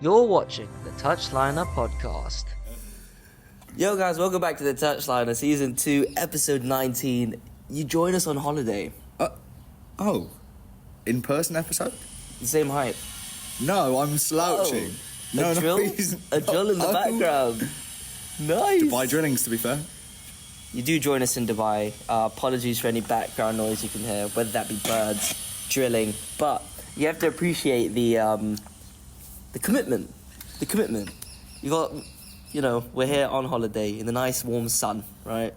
You're watching the Touchliner Podcast. Yo guys, welcome back to the Touchliner Season 2, Episode 19. You join us on holiday. In-person episode? The same height. No, I'm slouching. A drill in the background. Nice. Dubai drillings, to be fair. You do join us in Dubai. Apologies for any background noise you can hear, whether that be birds, drilling. But you have to appreciate the commitment. The commitment. You got, we're here on holiday in the nice warm sun, right?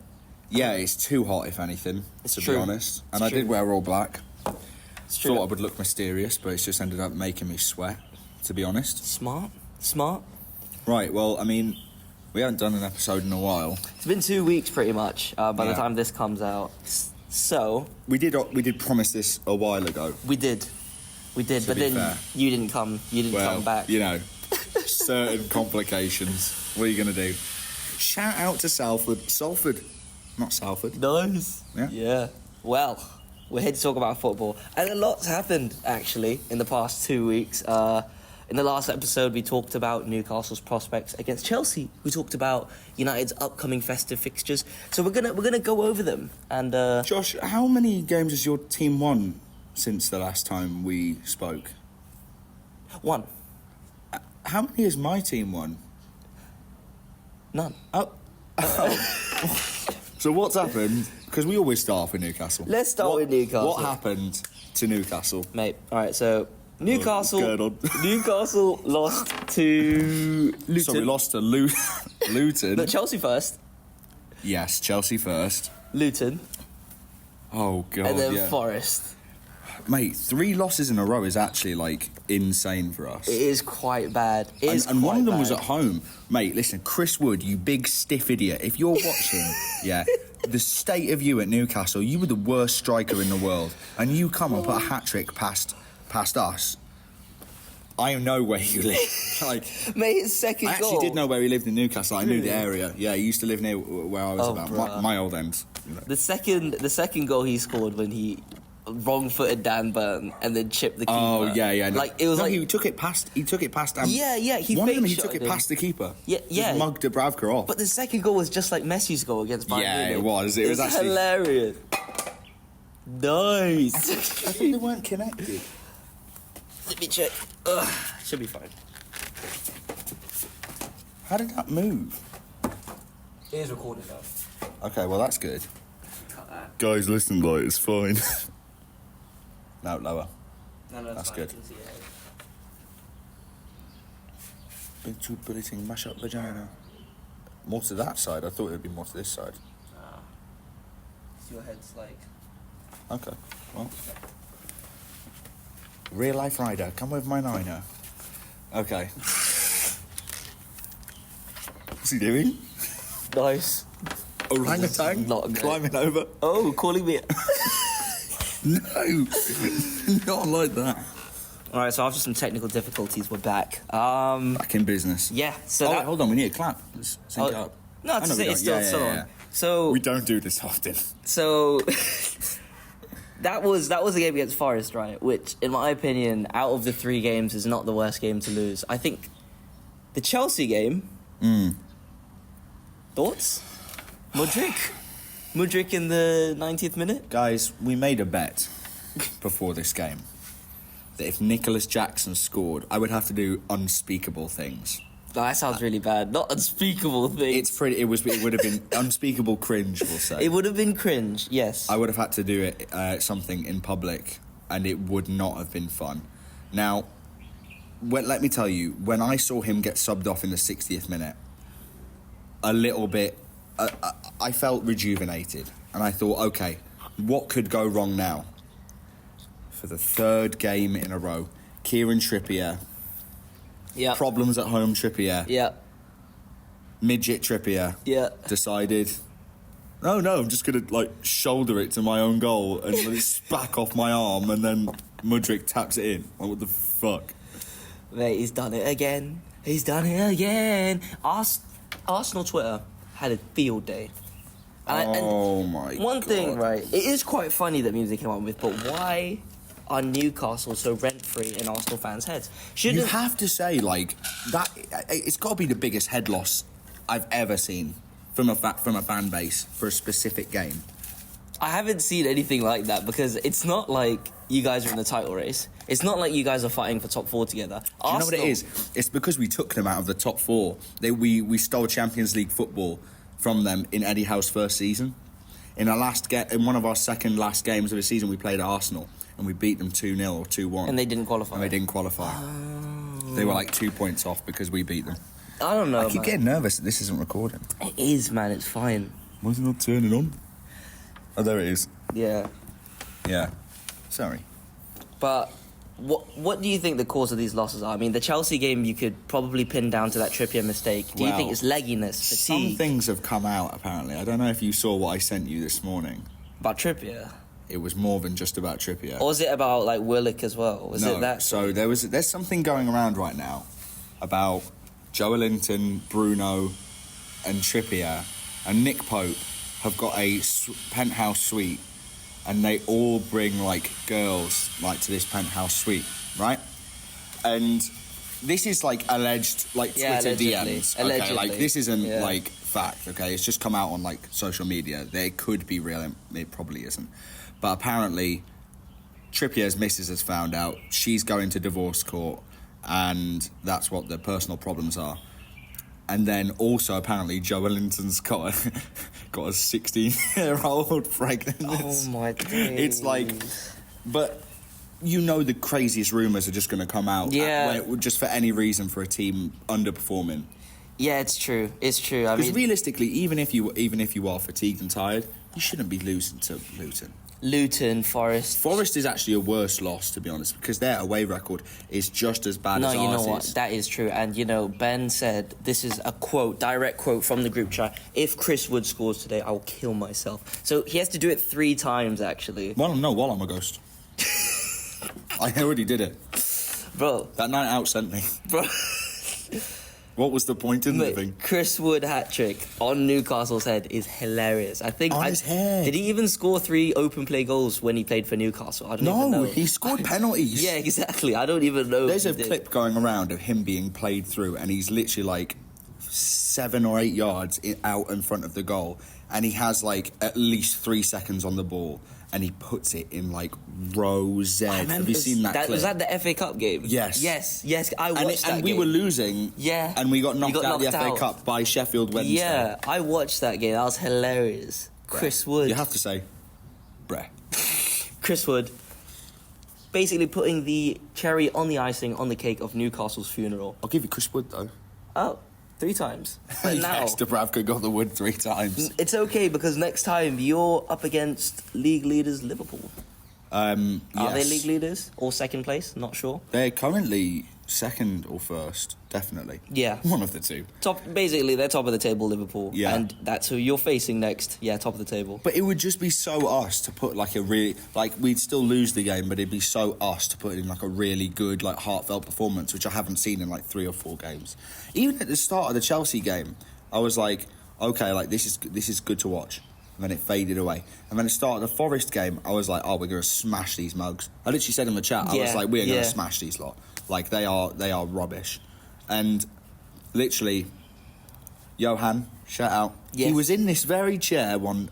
Yeah, it's too hot, if anything, to be honest. And I did wear all black. It's true. Thought I would look mysterious, but it's just ended up making me sweat, to be honest. Smart. Right, well, I mean, we haven't done an episode in a while. It's been 2 weeks, pretty much, by the time this comes out. So... We did promise this a while ago. We did, but then fair, you didn't come back. Certain complications. What are you going to do? Shout out to Salford. Not Salford. Nice. Yeah. Well, we're here to talk about football. And a lot's happened, actually, in the past 2 weeks. In the last episode, we talked about Newcastle's prospects against Chelsea. We talked about United's upcoming festive fixtures. So we're gonna go over them. And Josh, how many games has your team won since the last time we spoke? 1. How many has my team won? None. Oh. So what's happened? Because we always start off with Newcastle. Let's start with Newcastle. What happened to Newcastle? Mate, alright, so Newcastle lost to Luton. So we lost to Luton. No, Chelsea first. Yes, Chelsea first. Luton. Oh, God, and then Forest. Mate, 3 losses in a row is actually, insane for us. It is quite bad. And one of them was at home. Mate, listen, Chris Wood, you big stiff idiot. If you're watching, the state of you at Newcastle, you were the worst striker in the world. And you come and put a hat-trick past us. I know where you live. Mate, his second goal. I actually did know where he lived in Newcastle. I knew the area. Yeah, he used to live near where I was my old end. The second goal he scored when he wrong-footed Dan Burn and then chipped the keeper. Oh yeah. No. He took it past. He took it past. He one of them he took it past the keeper. Yeah. Just mugged Dubravka off. But the second goal was just like Messi's goal against Bayern Munich. Yeah, it was. It was actually hilarious. Nice. I thought they weren't connected. Let me check. Should be fine. How did that move? It is recorded though. Okay, well that's good. Cut that. Guys, listen, it's fine. No, lower. No, that's fine. good. Big two bulleting mash up vagina. More to that side. I thought it would be more to this side. So your head's like. Okay, well. Real life rider, come with my niner. Okay. What's he doing? Nice. Orangutan? Not climbing over? Oh, calling me. No, not like that. Alright, so after some technical difficulties, we're back. Back in business. Yeah, so wait, hold on, we need a clap. Let's sync it up. No, it's still on. So we don't do this often. So that was the game against Forest, right? Which, in my opinion, out of the 3 games, is not the worst game to lose. I think the Chelsea game. Thoughts? Mudryk in the 90th minute? Guys, we made a bet before this game that if Nicholas Jackson scored, I would have to do unspeakable things. No, that sounds really bad. Not unspeakable things. It would have been unspeakable cringe, we'll say. It would have been cringe, yes. I would have had to do it something in public, and it would not have been fun. Now, let me tell you, when I saw him get subbed off in the 60th minute, a little bit, I felt rejuvenated. And I thought, okay, what could go wrong now? For the 3rd game in a row, Kieran Trippier. Yeah. Problems at home Trippier. Yeah. Midget Trippier. Yeah. Decided, no, I'm just going to, shoulder it to my own goal and let it spack off my arm, and then Mudryk taps it in. What the fuck? Mate, he's done it again. Arsenal Twitter had a field day. Oh my god. One thing, right, it is quite funny that music came up with, but why are Newcastle so rent-free in Arsenal fans' heads. You have to say, like, that it's got to be the biggest head loss I've ever seen from a fan base for a specific game. I haven't seen anything like that because it's not like you guys are in the title race. It's not like you guys are fighting for top 4 together. Do you know what it is? It's because we took them out of the top 4. We stole Champions League football from them in Eddie Howe's first season. In one of our second last games of the season, we played at Arsenal and we beat them 2-0 or 2-1. And they didn't qualify. They were like 2 points off because we beat them. I don't know, I keep getting nervous that this isn't recording. It is, man. It's fine. Why is it not turning on? Oh, there it is. Yeah. Yeah. Sorry. But what do you think the cause of these losses are? I mean, the Chelsea game you could probably pin down to that Trippier mistake. Do you think it's legginess, fatigue? Some things have come out, apparently. I don't know if you saw what I sent you this morning. About Trippier? It was more than just about Trippier. Or was it about, like, Willock as well? Was it that? So there's something going around right now about Joelinton, Bruno and Trippier and Nick Pope have got a penthouse suite, and they all bring like girls like to this penthouse suite, right? And this is like alleged, like Twitter DMs. Okay, allegedly. like this isn't like fact. Okay, it's just come out on like social media. They could be real, and it probably isn't. But apparently, Trippier's missus has found out. She's going to divorce court, and that's what the personal problems are. And then also apparently Joelinton's got a 16-year-old pregnant. Oh my days. It's like, but you know the craziest rumours are just going to come out. Yeah. Just for any reason for a team underperforming. Yeah, it's true. It's true. I Because mean, realistically, even if you are fatigued and tired, you shouldn't be losing to Luton. Luton, Forest. Forest is actually a worse loss, to be honest, because their away record is just as bad as ours. No, you know what? is. That is true. And, you know, Ben said, this is a quote, direct quote from the group chat, if Chris Wood scores today, I will kill myself. So he has to do it 3 times, actually. While I'm a ghost. I already did it. Bro. That night out sent me. Bro. What was the point in living? Chris Wood hat-trick on Newcastle's head is hilarious. I think... On his head. Did he even score 3 open play goals when he played for Newcastle? I don't even know. No, he scored penalties. Yeah, exactly. I don't even know. There's a clip going around of him being played through, and he's literally like 7 or 8 yards out in front of the goal, and he has like at least 3 seconds on the ball, and he puts it in like row Z. Have you seen that clip? Was that the FA Cup game? Yes. Yes. I watched that game. And we were losing. Yeah. And we got knocked out of the FA out. Cup by Sheffield Wednesday. Yeah, I watched that game. That was hilarious. Chris Wood. You have to say, bruh. Chris Wood. Basically putting the cherry on the icing on the cake of Newcastle's funeral. I'll give you Chris Wood, though. Oh, 3 times. But now... Yes, Dubravka got the wood 3 times. It's okay, because next time you're up against league leaders Liverpool. Are they league leaders? Or second place? Not sure. They're currently second or first, definitely. Yeah. One of the two. Basically, they're top of the table, Liverpool. Yeah. And that's who you're facing next. Yeah, top of the table. But it would just be so us to put like a really... Like, we'd still lose the game, but it'd be so us to put in like a really good, like, heartfelt performance, which I haven't seen in like 3 or 4 games. Even at the start of the Chelsea game, I was like, okay, like, this is good to watch. And then it faded away. And then at the start of the Forest game, I was like, oh, we're going to smash these mugs. I literally said in the chat, I was like, we're going to smash these lot. Like, they are rubbish. And literally, Johan, shout out. Yes. He was in this very chair one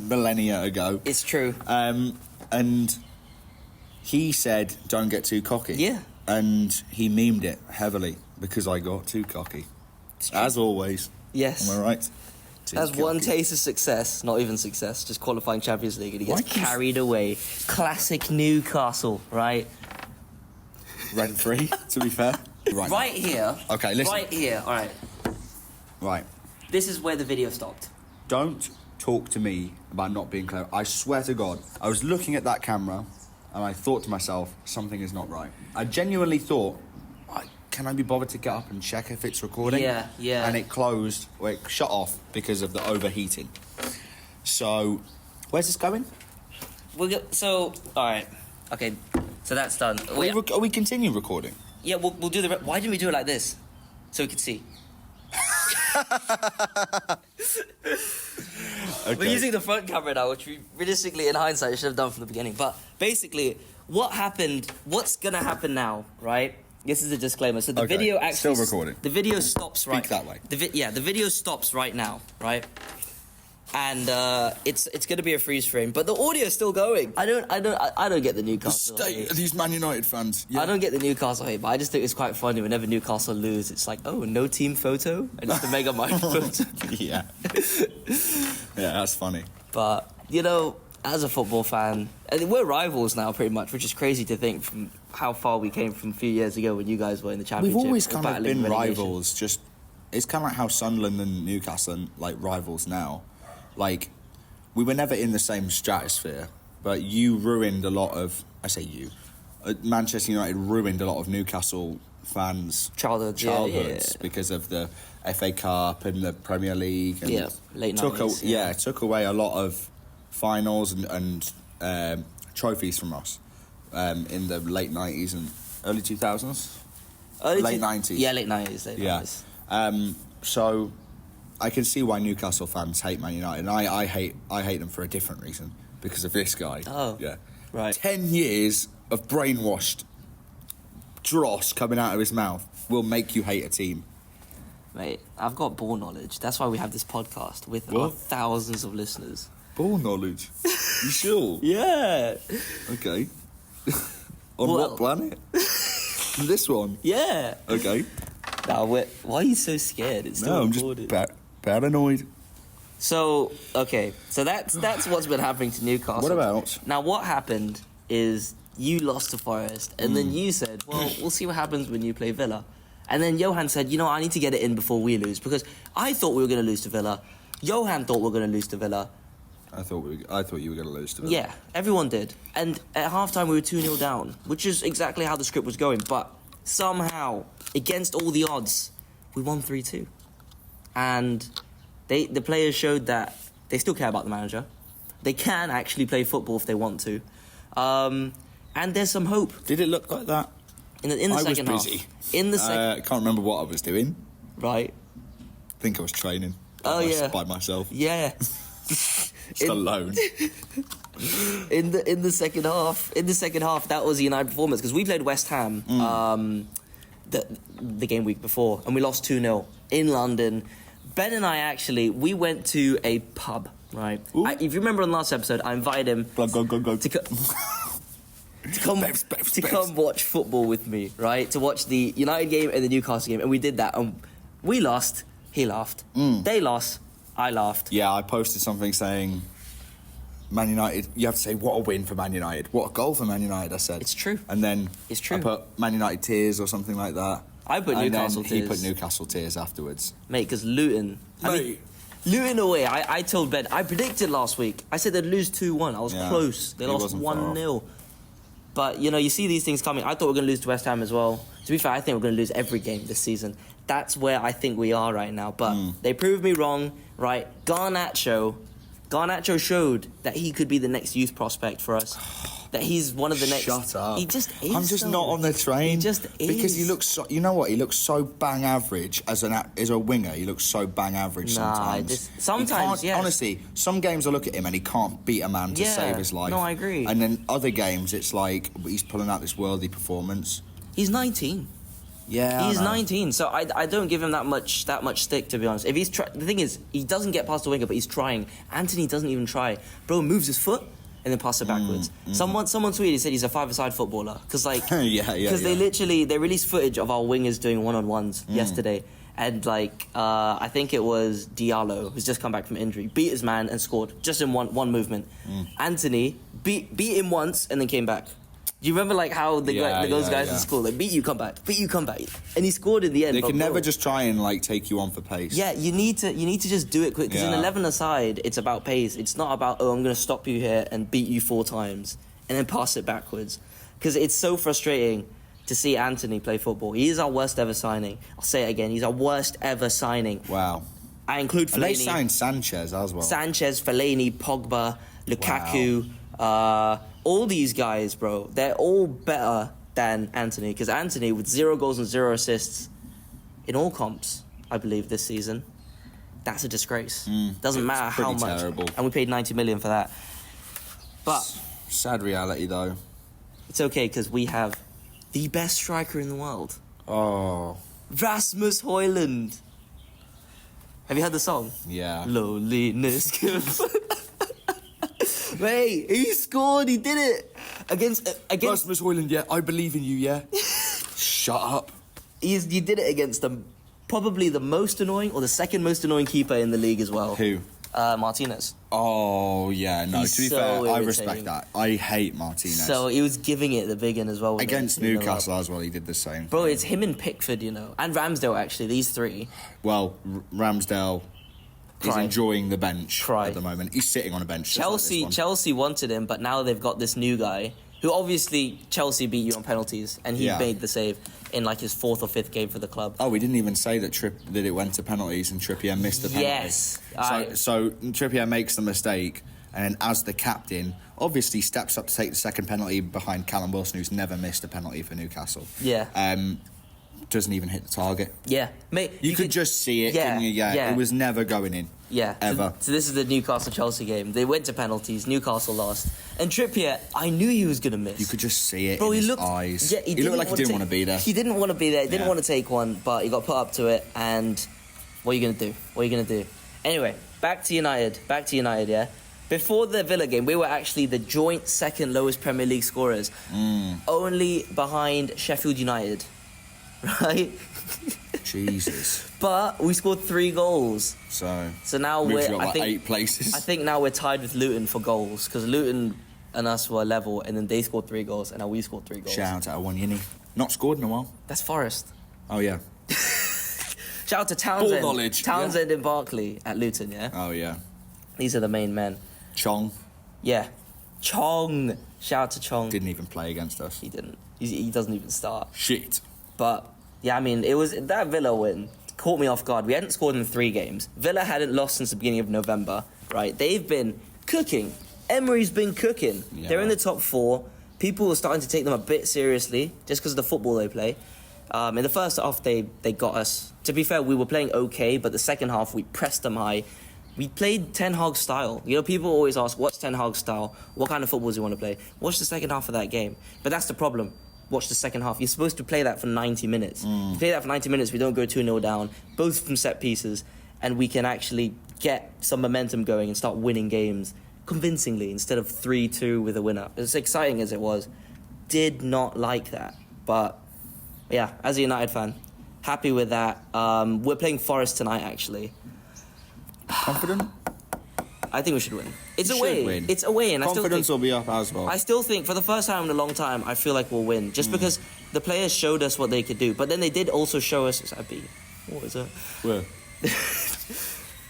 millennia ago. It's true. And he said, don't get too cocky. Yeah. And he memed it heavily because I got too cocky. As always. Yes. Am I right? That's one taste of success, not even success, just qualifying Champions League, and he gets carried away. Classic Newcastle, right? Rent-free, to be fair. Right here. Okay, listen. Right here, all right. Right. This is where the video stopped. Don't talk to me about not being clever. I swear to God, I was looking at that camera, and I thought to myself, something is not right. I genuinely thought, can I be bothered to get up and check if it's recording? Yeah. And it closed, or it shut off because of the overheating. So, where's this going? All right. Okay, so that's done. Are we continue recording? Yeah, we'll do the... Why didn't we do it like this? So we could see. Okay. We're using the front camera now, which we realistically, in hindsight, should have done from the beginning. But basically, what happened? What's gonna happen now? Right. This is a disclaimer. So the Okay, video actually still recording. The video stops right. Speak that way. The video stops right now. Right. And it's going to be a freeze frame, but the audio is still going. I don't get the The Newcastle state hate. of these Man United fans. Yeah. I don't get the Newcastle hate, but I just think it's quite funny whenever Newcastle lose. It's like, oh, no team photo, and it's the Mega Mind photo. Yeah. Yeah, that's funny. But you know, as a football fan, and we're rivals now, pretty much, which is crazy to think from how far we came from a few years ago when you guys were in the championship. We've always or kind of battling been relegation. rivals. Just it's kind of like how Sunderland and Newcastle are like rivals now. Like we were never in the same stratosphere, but you ruined a lot of. I say you, Manchester United ruined a lot of Newcastle fans' Childhoods, childhoods because of the FA Cup and the Premier League. And late took 90s. took away a lot of finals and trophies from us in the late 90s and early 2000s. Late 90s. Yeah, late 90s. Late Yeah. 90s. So I can see why Newcastle fans hate Man United, and I hate them for a different reason, because of this guy. Oh, yeah, right. 10 years of brainwashed dross coming out of his mouth will make you hate a team. Mate, I've got ball knowledge. That's why we have this podcast with What? our thousands of listeners. Ball knowledge. You sure? Yeah. Okay. On Well- what planet? This one. Yeah. Okay. Now, why are you so scared? It's still No, I'm just recorded. paranoid. So, okay. So that's what's been happening to Newcastle. What about? Now, what happened is you lost to Forest, and then you said, well, we'll see what happens when you play Villa. And then Johan said, you know, I need to get it in before we lose, because I thought we were going to lose to Villa. Johan thought we were going to lose to Villa. I thought you were going to lose to Villa. Yeah, everyone did. And at halftime we were 2-0 down, which is exactly how the script was going. But somehow, against all the odds, we won 3-2. And the players showed that they still care about the manager. They can actually play football if they want to. And there's some hope. Did it look like that? In the second half. I was busy. In the second... I can't remember what I was doing. Right. I think I was training. By myself. Yeah. Just alone. In the second half, that was the United performance, because we played West Ham the game week before, and we lost 2-0 in London. Ben and I we went to a pub, right? If you remember on the last episode, I invited him Go. to come watch football with me, right? To watch the United game and the Newcastle game, and we did that. And we lost. He laughed. They lost. I laughed. Yeah, I posted something saying, Man United, you have to say, what a win for Man United. What a goal for Man United, I said. It's true. And then It's true. I put Man United tears or something like that. I put And Newcastle then tears. he put Newcastle tears afterwards. Mate, because Luton... Luton away, I told Ben, I predicted last week. I said they'd lose 2-1. I was close. They lost 1-0. But, you know, you see these things coming. I thought we were going to lose to West Ham as well. To be fair, I think we're going to lose every game this season. That's where I think we are right now. But they proved me wrong, right? Garnacho showed that he could be the next youth prospect for us. That he's one of the next... Shut up. He just is. I'm just not on the train. He just is. Because he looks so... You know what? He looks so bang average as a winger. He looks so bang average sometimes. Sometimes, yes. Honestly, some games I look at him and he can't beat a man to save his life. No, I agree. And then other games, it's like he's pulling out this worldly performance. He's 19. Yeah, He's I know. 19, so I don't give him that much stick, to be honest. If he's the thing is, he doesn't get past the winger, but he's trying. Anthony doesn't even try. Bro moves his foot and then passes it backwards. Someone tweeted, said he's a five-a-side footballer, because because they released footage of our wingers doing one-on-ones yesterday, and I think it was Diallo, who's just come back from injury, beat his man and scored just in one movement. Anthony beat him once and then came back. Do you remember how those guys in school, beat you, come back, and he scored in the end. They can never just try and take you on for pace. Yeah, you need to just do it quick, because in 11-a-side, it's about pace. It's not about, I'm going to stop you here and beat you 4 times and then pass it backwards, because it's so frustrating to see Anthony play football. He is our worst ever signing. I'll say it again. He's our worst ever signing. Wow. I include Fellaini. And they signed Sanchez as well. Sanchez, Fellaini, Pogba, Lukaku. All these guys, bro, they're all better than Anthony, because Anthony, with 0 goals and 0 assists in all comps, I believe, this season, that's a disgrace. Doesn't matter how much. Terrible. And we paid 90 million for that. But sad reality, though. It's okay because we have the best striker in the world, Oh, Rasmus Højlund. Have you heard the song? yeah. Loneliness. Wait, he scored. He did it against. Rasmus Højlund, yeah, I believe in you, yeah. Shut up. He did it against probably the most annoying or the second most annoying keeper in the league as well. Who? Martinez. Oh, yeah, no, He's to be so fair, I irritating. respect that. I hate Martinez. So he was giving it the big one as well. wasn't Against he? Newcastle as well, he did the same. Bro, it's him and Pickford, and Ramsdale actually. These three. Well, Ramsdale is Cry. enjoying the bench Cry. at the moment. He's sitting on a bench. just like this one. Chelsea wanted him, but now they've got this new guy who obviously Chelsea beat you on penalties, and he Yeah. made the save in like his 4th or 5th game for the club. Oh, we didn't even say that that it went to penalties and Trippier missed the penalty. Yes. So Trippier makes the mistake, and then as the captain, obviously steps up to take the second penalty behind Callum Wilson, who's never missed a penalty for Newcastle. Yeah. Doesn't even hit the target. Yeah, mate. You could just see it, couldn't you? Yeah, it was never going in. Yeah, Ever. So this is the Newcastle-Chelsea game. They went to penalties. Newcastle lost. And Trippier, I knew he was going to miss. You could just see it Bro, in he his looked, eyes. Yeah, he looked like he didn't want to be there. He didn't want to be there. He didn't Yeah. want to take one, but he got put up to it. And what are you going to do? What are you going to do? Anyway, back to United, yeah? Before the Villa game, we were actually the joint second lowest Premier League scorers. Only behind Sheffield United. Right? Jesus. But we scored 3 goals. So now moves we're, you up I like think, 8 places. I think now we're tied with Luton for goals because Luton and us were level, and then they scored 3 goals, and now we scored 3 goals. Shout out to Awoniyi. Not scored in a while. That's Forest. Oh, yeah. Shout out to Townsend. Ball knowledge, Townsend and Barkley at Luton, yeah? Oh, yeah. These are the main men. Chong Yeah. Chong. Shout out to Chong. didn't even play against us. He didn't. He doesn't even start. Shit. But, yeah, I mean, it was that Villa win caught me off guard. We hadn't scored in 3 games. Villa hadn't lost since the beginning of November, right? They've been cooking. Emery's been cooking. Yeah. They're in the top 4. People are starting to take them a bit seriously just because of the football they play. In the first half, they got us. To be fair, we were playing okay, but the second half, we pressed them high. We played Ten Hag style. People always ask, what's Ten Hag style? What kind of football do you want to play? Watch the second half of that game. But that's the problem. Watch the second half. You're supposed to play that for 90 minutes. You play that for 90 minutes, we don't go 2-0 down, both from set pieces, and we can actually get some momentum going and start winning games convincingly instead of 3-2 with a winner. As exciting as it was, did not like that. But, yeah, as a United fan, happy with that. We're playing Forest tonight, actually. Confident? I think we should win. It's We away. should win. It's away, and Confidence will be up as well. I still think, for the first time in a long time, I feel like we'll win. Just because the players showed us what they could do. But then they did also show us... Is that a B? What is that? Where?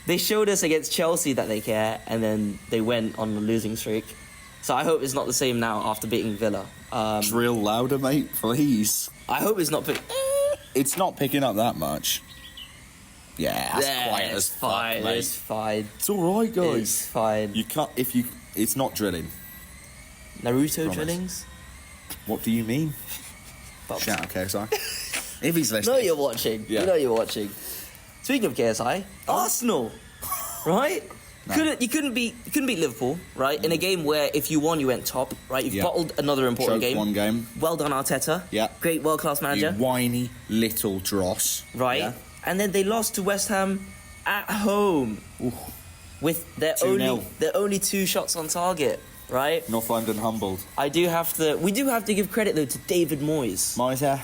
They showed us against Chelsea that they care, and then they went on a losing streak. So I hope it's not the same now after beating Villa. Drill louder, mate, please. I hope it's not... It's not picking up that much. Yeah, that's quiet it's as fuck, fine. mate. It's fine. It's all right, guys. It's fine. You can't It's not drilling. Naruto Promise. drillings? What do you mean? Bubs. Shout out KSI. If he's You listening. know you're watching. Yeah. You know you're watching. Speaking of KSI, Arsenal, right? No. You couldn't beat Liverpool, right? In a game where if you won, you went top, right? You've Yeah. bottled another important Choked game. one game. Well done, Arteta. Yeah. Great world-class You manager, whiny little dross. right? Yeah. And then they lost to West Ham at home with their 2-0. only 2 shots on target, right? North London humbled. We do have to give credit though to David Moyes. Moise,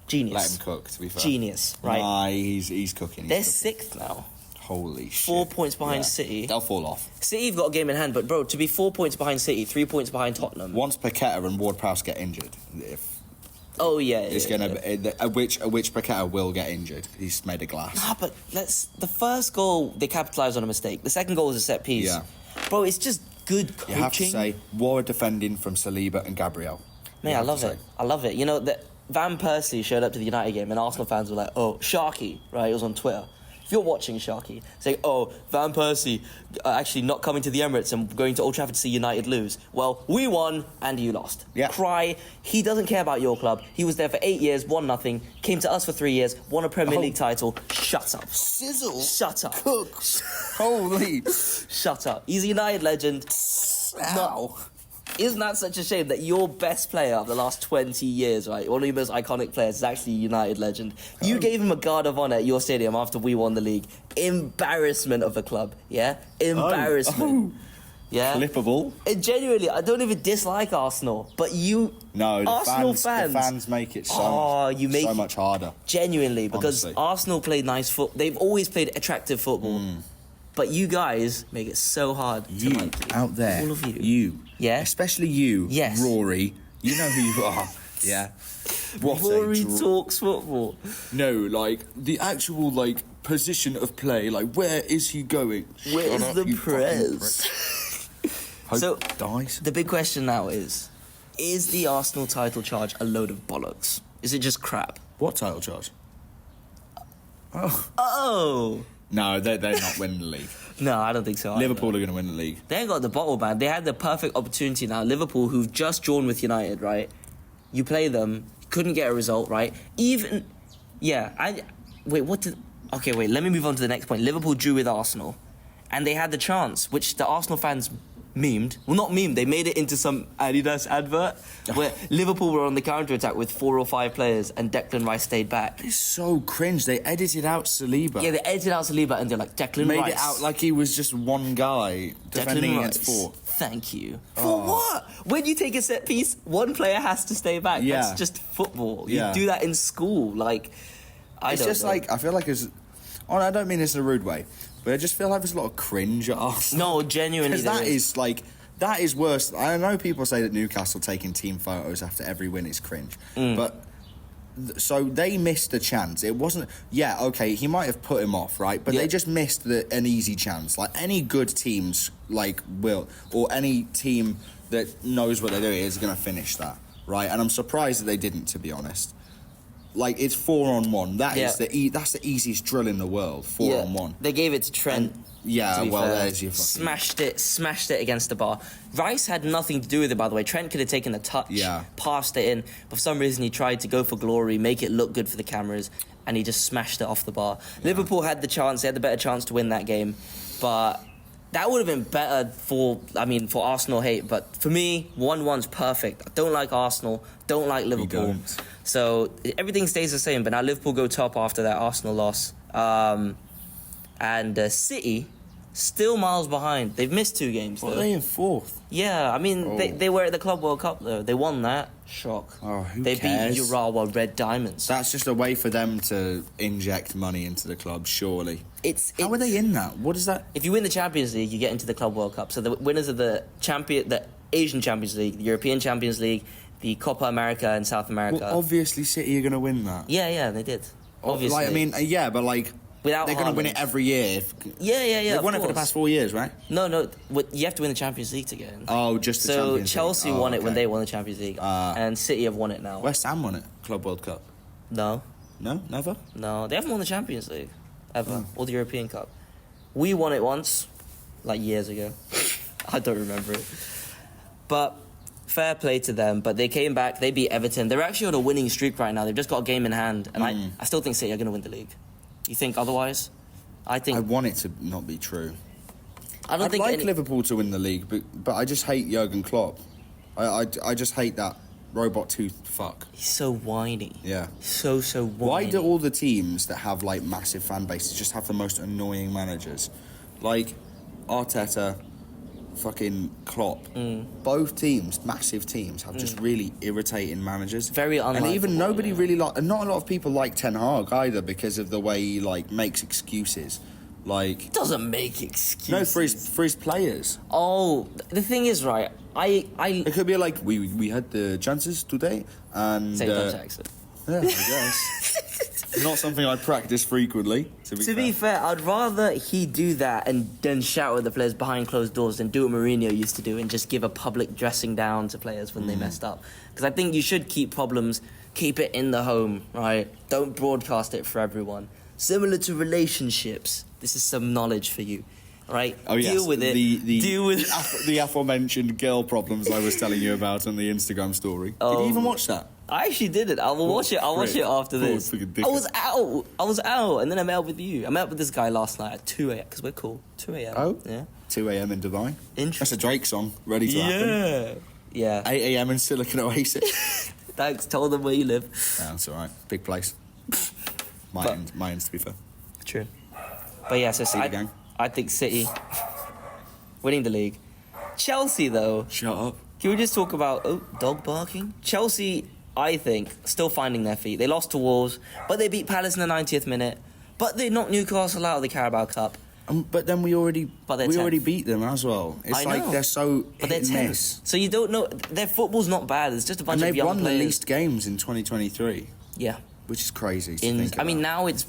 Genius. let him cook, to be fair. Genius, right? Nah, he's cooking. They're He's cooking. 6th now. Holy shit. 4 points behind City. They'll fall off. City have got a game in hand, but bro, to be 4 points behind City, 3 points behind Tottenham. Once Paqueta and Ward-Prowse get injured, Oh yeah, it's yeah, gonna yeah. be, which Paqueta will get injured. He's made of glass. Nah, but the first goal they capitalised on a mistake. The second goal was a set piece. Yeah. Bro, it's just good coaching. You have to say, war defending from Saliba and Gabriel. Mate, You I have love to it. say. I love it. You know that Van Persie showed up to the United game, and Arsenal fans were like, "Oh, Sharky," right? It was on Twitter. If you're watching Sharky, saying, "Oh, Van Persie actually not coming to the Emirates and going to Old Trafford to see United lose." Well, we won and you lost. Yeah. Cry. He doesn't care about your club. He was there for 8 years, won nothing. Came to us for 3 years, won a Premier League title. Shut up. Sizzle. Shut up. Cook. Holy. Shut up. He's a United legend. Ow. isn't that such a shame that your best player of the last 20 years, right, one of your most iconic players, is actually a United legend? You gave him a guard of honour at your stadium after we won the league. Embarrassment of the club, yeah? Embarrassment. Yeah? Clippable. Genuinely, I don't even dislike Arsenal, but you... No, the Arsenal fans make it so much harder. Genuinely, because Honestly. Arsenal play nice football. They've always played attractive football. But you guys make it so hard to like you. Out there. All of you. You. Yeah? Especially you, Yes. Rory. You know who you are. Yeah. What Rory talks football. No, like, the actual, like, position of play. Like, where is he going? Where's Shut up, the you fucking press? prick. Hope So, dies. the big question now is the Arsenal title charge a load of bollocks? Is it just crap? What title charge? Oh! No, they're not winning the league. No, I don't think so. Liverpool are going to win the league. They ain't got the bottle, man. They had the perfect opportunity now. Liverpool, who've just drawn with United, right? You play them, couldn't get a result, right? Even... Yeah, Okay, wait, let me move on to the next point. Liverpool drew with Arsenal, and they had the chance, which the Arsenal fans memed. Well, not memed, they made it into some Adidas advert, where Liverpool were on the counter-attack with 4 or 5 players, and Declan Rice stayed back. It's so cringe. They edited out Saliba. Yeah, they edited out Saliba, and they're like, Declan Made Rice. it out like he was just one guy defending Declan against Rice. 4. Thank you. For what? When you take a set piece, one player has to stay back. Yeah. That's just football. You Yeah. do that in school. Like, It's just like, I feel like it's... Oh, I don't mean this in a rude way, but I just feel like there's a lot of cringe at Arsenal. No, genuinely. Because that is worse. I know people say that Newcastle taking team photos after every win is cringe, but so they missed a chance. It wasn't. Yeah, okay, he might have put him off, right? But Yeah. they just missed an easy chance. Like any good teams, like will or any team that knows what they're doing is going to finish that, right? And I'm surprised that they didn't, to be honest. Like it's 4-on-1. That's the easiest drill in the world. 4-on-1. They gave it to Trent. Yeah, to be well, fair. there's your fucking... Smashed it against the bar. Rice had nothing to do with it, by the way. Trent could have taken the touch, passed it in, but for some reason he tried to go for glory, make it look good for the cameras, and he just smashed it off the bar. Yeah. Liverpool had the chance, they had the better chance to win that game, but that would have been better for Arsenal hate, but for me, 1-1's perfect. I don't like Arsenal, don't like Liverpool. don't. So everything stays the same, but now Liverpool go top after that Arsenal loss. And City, still miles behind. They've missed 2 games, though. What are they in 4th? Yeah, I mean, they were at the Club World Cup, though. They won that. Shock. Oh, who they cares? beat Urawa Red Diamonds. That's just a way for them to inject money into the club, surely. How are they in that? What is that? If you win the Champions League, you get into the Club World Cup. So the winners of the Asian Champions League, the European Champions League, the Copa America in South America. Well, obviously City are going to win that. Yeah, they did. Obviously. Like, I mean, yeah, but like... Without they're going to win it every year. Yeah. They've won it for the past 4 years, right? No, you have to win the Champions League to get in. Oh, just the Champions League. So Chelsea won it when they won the Champions League, and City have won it now. West Ham won it, Club World Cup. No, never. No, they haven't won the Champions League ever, or the European Cup. We won it once, like years ago. I don't remember it, but fair play to them. But they came back. They beat Everton. They're actually on a winning streak right now. They've just got a game in hand, and I still think City are going to win the league. You think otherwise? I want it to not be true. I'd like Liverpool to win the league, but I just hate Jurgen Klopp. I just hate that robot tooth fuck. He's so whiny. Yeah. So whiny. Why do all the teams that have like massive fan bases just have the most annoying managers? Like Arteta, fucking Klopp. Both teams, massive teams, have just really irritating managers. Very unlikable. And even nobody really and not a lot of people like Ten Hag either because of the way he like makes excuses. Like He doesn't make excuses. no, for his players. Oh, the thing is, right? It could be like we had the chances today and Same Dutch accent. yeah, I guess. Not something I practice frequently. To be fair, I'd rather he do that and then shout at the players behind closed doors than do what Mourinho used to do and just give a public dressing down to players when they messed up. Because I think you should keep it in the home, right? Don't broadcast it for everyone. Similar to relationships. This is some knowledge for you, right? Oh, yes. Deal with it. Deal with the aforementioned girl problems I was telling you about on the Instagram story. Did you even watch that? I actually did it. I will watch it. I'll watch it after this. I was out, and then I met up with you. I met up with this guy last night at 2 a.m. because we're cool. 2 a.m. Oh, yeah. 2 a.m. in Dubai. Interesting. That's a Drake song, ready to happen. Yeah. 8 a.m. in Silicon Oasis. Thanks. Tell them where you live. Yeah, that's all right. Big place. Mine's to be fair. True. But yeah, so gang. I think City winning the league. Chelsea, though. Shut up. Can we just talk about dog barking? Chelsea, I think, still finding their feet. They lost to Wolves, but they beat Palace in the 90th minute. But they knocked Newcastle out of the Carabao Cup. But then we already beat them as well. It's I like know. they're so But they're hit and 10th. miss. So you don't know. Their football's not bad. It's just a bunch And of they've young won players. the least games in 2023, Yeah. which is crazy to think I mean, about. now it's...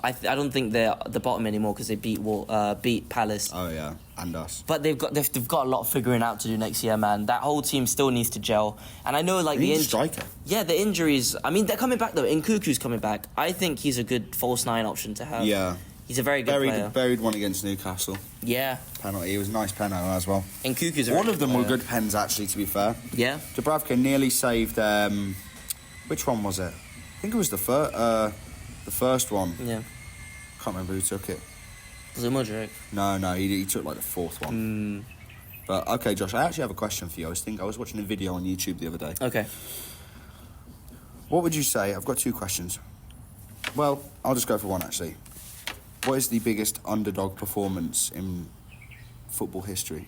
I don't think they're at the bottom anymore because they beat Palace. Oh yeah, and us. But they've got a lot of figuring out to do next year, man. That whole team still needs to gel. And I know, like, They need a striker. Yeah, the injuries. I mean, they're coming back though. Nkuku's coming back. I think he's a good false nine option to have. Yeah. He's a very good player. Buried one against Newcastle. Yeah. Penalty. It was a nice penalty as well. Nkuku's All of them were good pens, actually, to be fair. Yeah. Dubravka nearly saved... which one was it? I think it was the first one. Yeah. Can't remember who took it. Was it Modric? No, he took like the fourth one. But, okay, Josh, I actually have a question for you. I was watching a video on YouTube the other day. Okay. What would you say... I've got two questions. Well, I'll just go for one, actually. What is the biggest underdog performance in football history?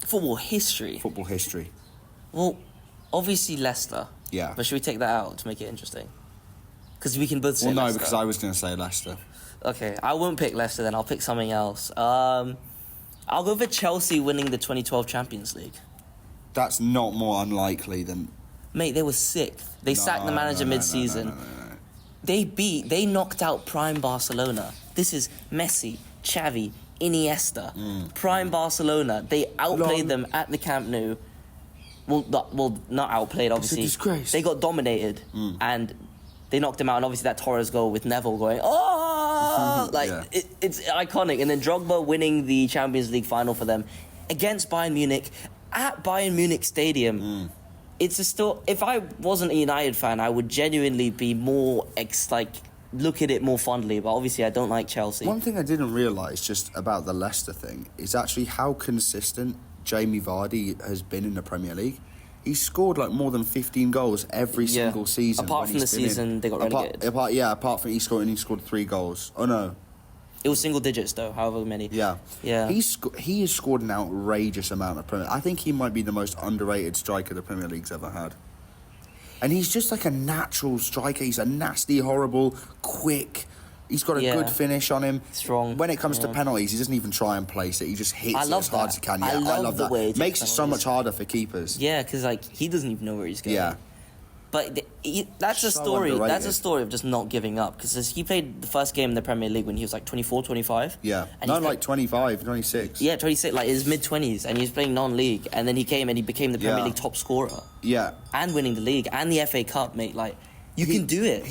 Football history? Football history. Well, obviously Leicester. Yeah. But should we take that out to make it interesting? Because we can both say Well, no, Leicester. because I was going to say Leicester. Okay, I won't pick Leicester then. I'll pick something else. I'll go for Chelsea winning the 2012 Champions League. That's not more unlikely than... Mate, they were sixth. They sacked the manager mid-season. No. They knocked out prime Barcelona. This is Messi, Xavi, Iniesta. Prime Barcelona. They outplayed them at the Camp Nou. Well, not outplayed, obviously. It's a disgrace. They got dominated, and they knocked him out. And obviously that Torres goal with Neville going, oh! It's iconic. And then Drogba winning the Champions League final for them against Bayern Munich at Bayern Munich Stadium. It's a still. If I wasn't a United fan, I would genuinely be more look at it more fondly. But obviously, I don't like Chelsea. One thing I didn't realise just about the Leicester thing is actually how consistent Jamie Vardy has been in the Premier League. He's scored like more than 15 goals every single season. Apart from the season they got relegated. Apart from he scored 3 goals. Oh no. It was single digits though, however many. Yeah. He has scored an outrageous amount of Premier. I think he might be the most underrated striker the Premier League's ever had. And he's just like a natural striker. He's a nasty, horrible, quick. He's got a good finish on him. Strong. When it comes to penalties, he doesn't even try and place it. He just hits it as hard as he can. Yeah, I love the that. way he Makes takes it so penalties. much harder for keepers. Yeah, because he doesn't even know where he's going. Yeah. But that's a So story. underrated. That's a story of just not giving up. Because he played the first game in the Premier League when he was like 24, 25. Yeah. And No, he's like 25, 26. Yeah, 26, like his mid-20s. And he was playing non-league. And then he came and he became the Premier League top scorer. Yeah. And winning the league and the FA Cup, mate. Like, you can do it.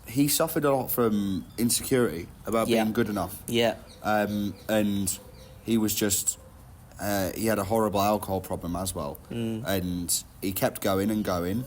He suffered a lot from insecurity about being good enough. Yeah. And he was just... he had a horrible alcohol problem as well. And he kept going and going,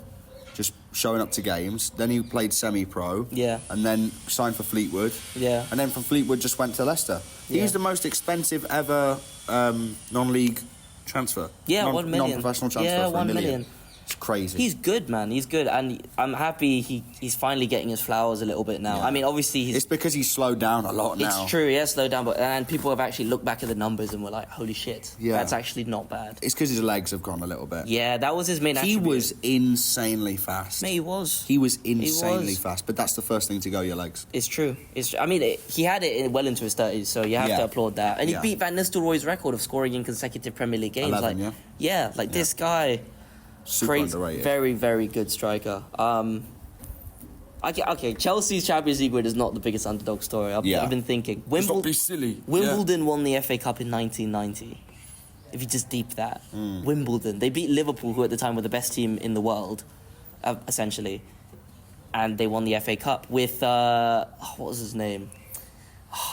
just showing up to games. Then he played semi-pro. Yeah. And then signed for Fleetwood. Yeah. And then from Fleetwood just went to Leicester. He Yeah. was the most expensive ever non-league transfer. Yeah, 1 million. Non-professional transfer Yeah, for 1 $1 million. million. It's crazy. He's good, man. He's good. And I'm happy he's finally getting his flowers a little bit now. Yeah. I mean, obviously It's because he's slowed down a lot now. It's true, he has slowed down, and people have actually looked back at the numbers and were like, holy shit, Yeah. that's actually not bad. It's because his legs have gone a little bit. Yeah, that was his main He attribute. was insanely fast. Mate, he was. He was insanely was. fast, but that's the first thing to go, your legs. It's true. I mean, he had it well into his 30s, so you have to applaud that. And he beat Van Nistelrooy's record of scoring in consecutive Premier League games. 11, this guy... Super underrated. Very, very good striker. Okay, Chelsea's Champions League win is not the biggest underdog story. I've been thinking. Not be silly. Wimbledon won the FA Cup in 1990. If you just deep that. Wimbledon. They beat Liverpool, who at the time were the best team in the world, essentially. And they won the FA Cup with, what was his name?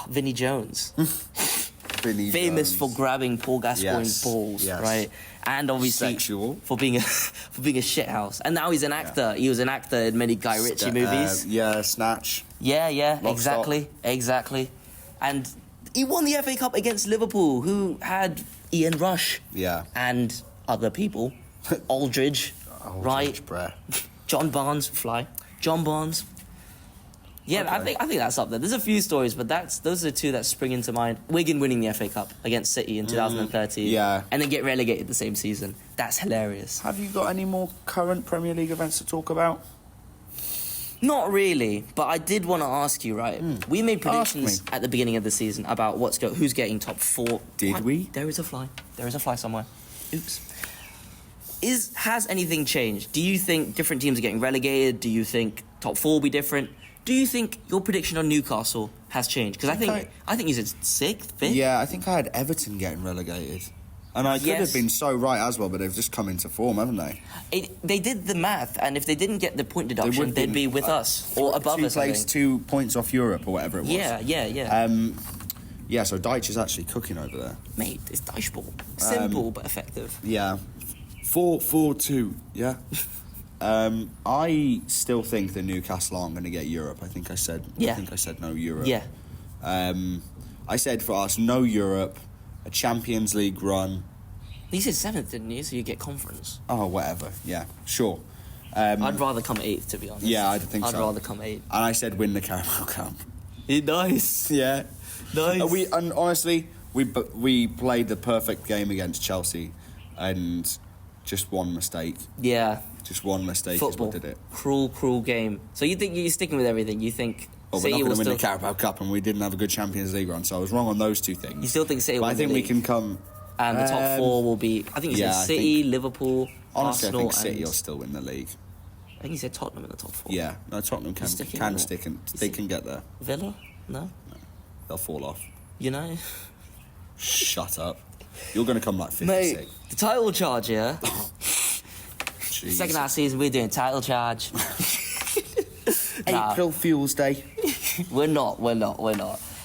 Vinnie Jones. Famous for grabbing Paul Gascoigne's balls, right? And obviously for being a shithouse. And now he's an actor. He was an actor in many Guy Ritchie movies. Snatch. Yeah, Lock, exactly. And he won the FA Cup against Liverpool, who had Ian Rush. Yeah. And other people. Aldridge, right? Bruh. John Barnes, fly. John Barnes. Yeah, Okay. I think that's up there. There's a few stories, but those are the two that spring into mind. Wigan winning the FA Cup against City in 2013. yeah. And then get relegated the same season. That's hilarious. Have you got any more current Premier League events to talk about? Not really, but I did want to ask you, right? We made predictions me. at the beginning of the season about who's getting top 4. Did we? There is a fly. There is a fly somewhere. Oops. Has anything changed? Do you think different teams are getting relegated? Do you think top 4 will be different? Do you think your prediction on Newcastle has changed? Because I think you said 6th, 5th. Yeah, I think I had Everton getting relegated. And I could have been so right as well, but they've just come into form, haven't they? They did the math, and if they didn't get the point deduction, they'd be with us or above us. 2 points off Europe or whatever it was. Yeah. Yeah, so Deitch is actually cooking over there. Mate, it's Dyche ball. Simple but effective. Yeah. 4-4-2, yeah. I still think that Newcastle aren't going to get Europe. I think I said no Europe. Yeah. I said for us, no Europe, a Champions League run. You said 7th, didn't you? So you get conference. Oh, whatever. Yeah, sure. I'd rather come 8th, to be honest. Yeah, I think so. I'd rather come 8th. And I said win the Carabao Cup. Nice. Yeah. Nice. And honestly, we played the perfect game against Chelsea, and just one mistake. Yeah. Just one mistake Football. is what did it. Cruel game. So you think you're sticking with everything? You think Well, we're City not going will to win still... the Carabao Cup, and we didn't have a good Champions League run, so I was wrong on those two things. You still think City will But I win think the we league? can come... And the top 4 will be... I think you said yeah, I City, Liverpool, Honestly, Arsenal, I think City and... will still win the league. I think you said Tottenham in the top 4. Yeah, no, Tottenham can sticking can with it? stick and they can get there. Villa? No? They'll fall off. You know? Shut up. You're going to come like 56. Mate, the title charge, yeah? Jeez. Second half season, we're doing title charge. Nah. April Fool's Day. We're not.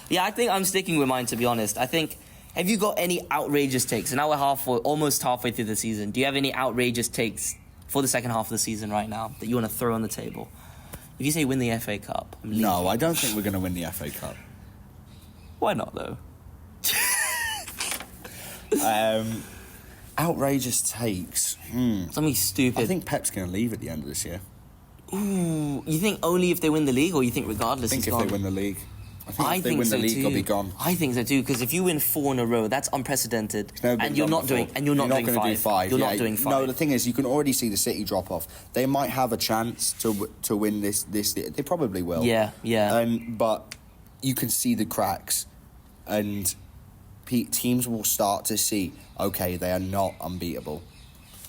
Yeah, I think I'm sticking with mine, to be honest. I think, have you got any outrageous takes? And now we're almost halfway through the season. Do you have any outrageous takes for the second half of the season right now that you want to throw on the table? If you say win the FA Cup, I'm leaving. No, I don't think we're going to win the FA Cup. Why not, though? Outrageous takes. Something stupid. I think Pep's going to leave at the end of this year. Ooh, you think only if they win the league, or you think regardless I think he's if gone? they win the league. I think I if they think win so the league, too. he'll be gone. I think so too, because if you win 4 in a row, that's unprecedented. It's never been And you're done not before. doing. And you're not doing gonna 5. do 5. You're yeah. not doing 5. No, the thing is, you can already see the City drop off. They might have a chance to win this. They probably will. Yeah. But you can see the cracks, and teams will start to see. Okay, they are not unbeatable.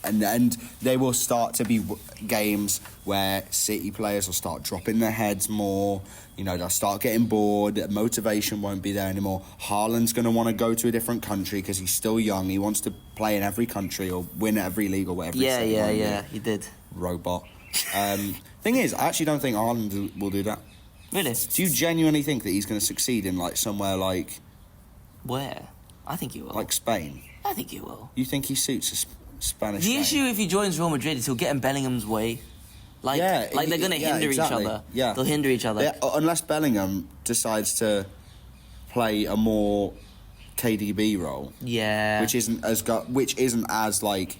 And they will start to be games where City players will start dropping their heads more. You know, they'll start getting bored. Motivation won't be there anymore. Haaland's going to want to go to a different country because he's still young. He wants to play in every country or win every league or whatever. Yeah. He did. Robot. Thing is, I actually don't think Haaland will do that. Really? Do you genuinely think that he's going to succeed in like somewhere like Where? I think he will. like Spain? I think he will. You think he suits a Spanish The game? issue if he joins Real Madrid is he'll get in Bellingham's way. Like they're going to hinder exactly. each other. Yeah. They'll hinder each other. Yeah, unless Bellingham decides to play a more KDB role, Yeah. which isn't as like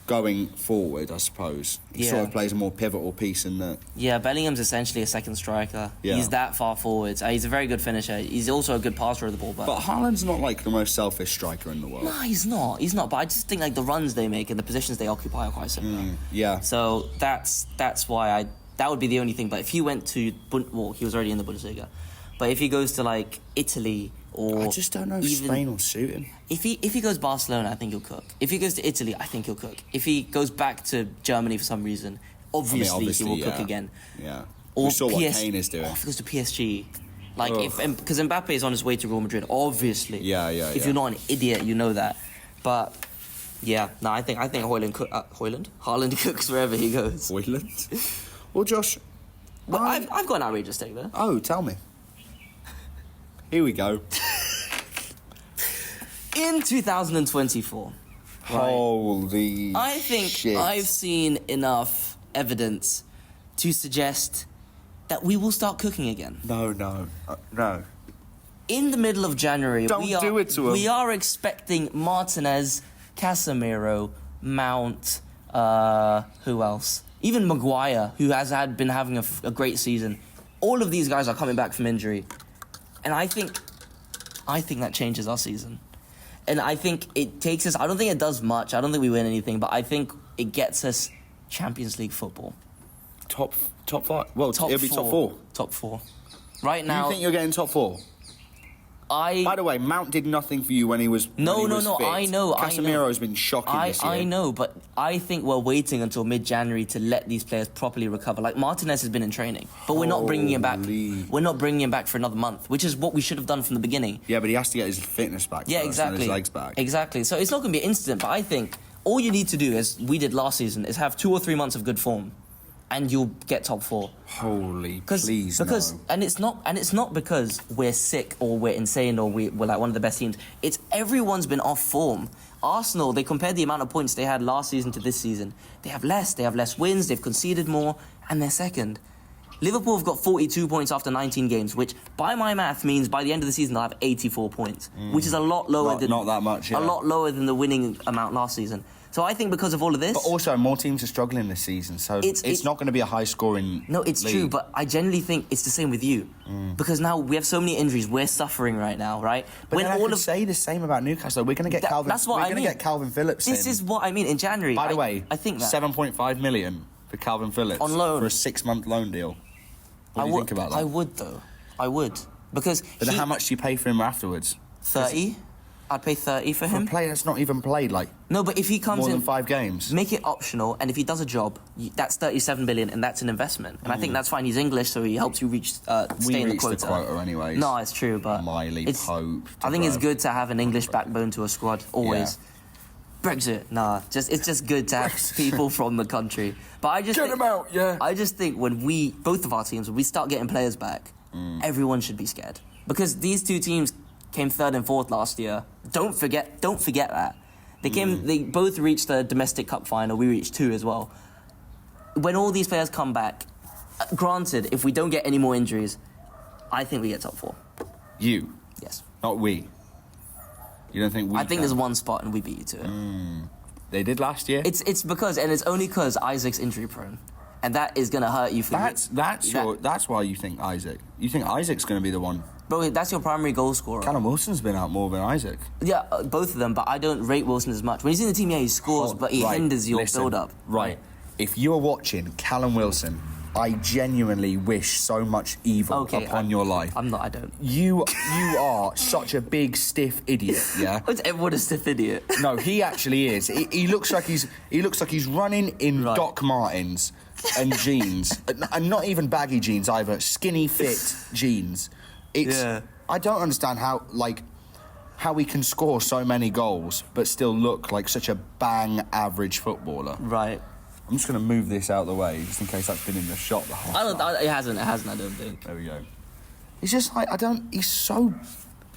going forward, I suppose. He Yeah. sort of plays a more pivotal piece in the. Yeah, Bellingham's essentially a second striker. Yeah. He's that far forward. He's a very good finisher. He's also a good passer of the ball. But Haaland's not like the most selfish striker in the world. No, he's not. But I just think like the runs they make and the positions they occupy are quite similar. Yeah. So that's why that would be the only thing. But if he went to he was already in the Bundesliga. But if he goes to like Italy or I just don't know if even, Spain will suit him. If he goes Barcelona, I think he'll cook. If he goes to Italy, I think he'll cook. If he goes back to Germany for some reason, obviously he will cook again. Yeah. Or We saw what Kane is doing. Or if he goes to PSG. Like, because Mbappe is on his way to Real Madrid, obviously. Yeah. If you're not an idiot, you know that. But, yeah, no, I think Haaland cooks wherever he goes. Hoyland? Well, Josh... But I've got an outrageous take there. Oh, tell me. Here we go. In 2024, Holy I think shit. I've seen enough evidence to suggest that we will start cooking again. No. In the middle of January, Don't do it to him. we are expecting Martinez, Casemiro, Mount, Who else? Even Maguire, who has been having a great season. All of these guys are coming back from injury. And I think that changes our season. And I think it takes us... I don't think it does much. I don't think we win anything. But I think it gets us Champions League football. Top 5? Well, Top it'll be four. top 4. Top 4. Right now... You think you're getting top 4? By the way, Mount did nothing for you when he was No, fit. I know. Casemiro's been shocking this year. I know, but I think we're waiting until mid-January to let these players properly recover. Like, Martinez has been in training, but we're not bringing him back. We're not bringing him back for another month, which is what we should have done from the beginning. Yeah, but he has to get his fitness back Yeah, first exactly. and his legs back. Exactly. So it's not going to be instant, but I think all you need to do, as we did last season, is have 2 or 3 months of good form, and you'll get top 4. Holy, please, because no. and it's not because we're sick or we're insane or we're like one of the best teams. It's everyone's been off form. Arsenal, they compared the amount of points they had last season to this season. They have less wins, they've conceded more, and they're second. Liverpool have got 42 points after 19 games, which by my math means by the end of the season they'll have 84 points, which is a lot lower than... Not that much, yeah. A lot lower than the winning amount last season. So I think because of all of this... But also, more teams are struggling this season, so it's not going to be a high-scoring No, it's league. true, but I genuinely think it's the same with you. Because now we have so many injuries, we're suffering right now, right? But then I could say the same about Newcastle. We're going to get Calvin... That's what I mean. We're going to get Calvin Phillips This is what I mean, in January. By the way, I think that... 7.5 million for Calvin Phillips. On loan. For a 6-month loan deal. What do you think about that? I would, though. I would. Because But then how much do you pay for him afterwards? 30? I'd pay 30 for him. For a player that's not even played, like... No, but if he comes more in... than 5 games. Make it optional, and if he does a job, that's 37 billion, and that's an investment. And I think that's fine. He's English, so he helps you reach... stay in the quota. the quota anyways. No, it's true, but... Miley, Pope... I think it's good to have an English backbone to a squad, always. Yeah. Brexit, nah. It's just good to have people from the country. But I just Get them out, yeah. I just think when both of our teams, when we start getting players back, everyone should be scared. Because these two teams came 3rd and 4th last year. Don't forget that. They both reached the domestic cup final. We reached 2 as well. When all these players come back, granted, if we don't get any more injuries, I think we get top 4. You? Yes. Not we? You don't think we I think there's one spot and we beat you to it. They did last year? It's because, and it's only because Isaac's injury prone. And that is going to hurt you for That's why you think Isaac. You think Isaac's going to be the one. Bro, that's your primary goal scorer. Callum Wilson's been out more than Isaac. Yeah, both of them, but I don't rate Wilson as much. When he's in the team, yeah, he scores, but he hinders your build-up. Right. If you're watching Callum Wilson, I genuinely wish so much evil upon your life. I'm not, I don't. You are such a big, stiff idiot, yeah? Everyone a stiff idiot. No, he actually is. He looks like he's running in Doc Martens and jeans. And not even baggy jeans either, skinny fit jeans. I don't understand how he can score so many goals but still look like such a bang average footballer. Right. I'm just going to move this out of the way just in case that's been in the shot the whole time. It hasn't, I don't think. There we go. He's just like, he's so...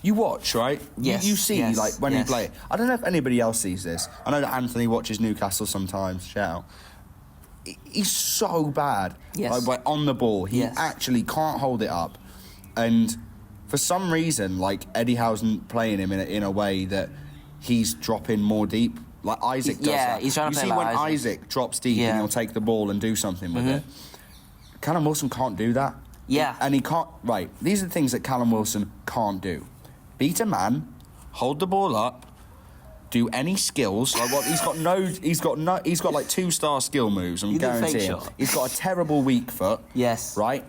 You watch, right? Yes. You see, when he play. I don't know if anybody else sees this. I know that Anthony watches Newcastle sometimes, shout out. He's so bad. Yes. Like on the ball. He actually can't hold it up. And for some reason, Eddie Howe's playing him in a way that he's dropping more deep. Like Isaac does that. He's trying to play see like when Isaac drops deep and he'll take the ball and do something with it. Callum Wilson can't do that. Yeah. And he can't... Right, these are the things that Callum Wilson can't do. Beat a man, hold the ball up, do any skills. Like what he's got 2-star skill moves, I'm guaranteeing. He's got a terrible weak foot. Yes. Right?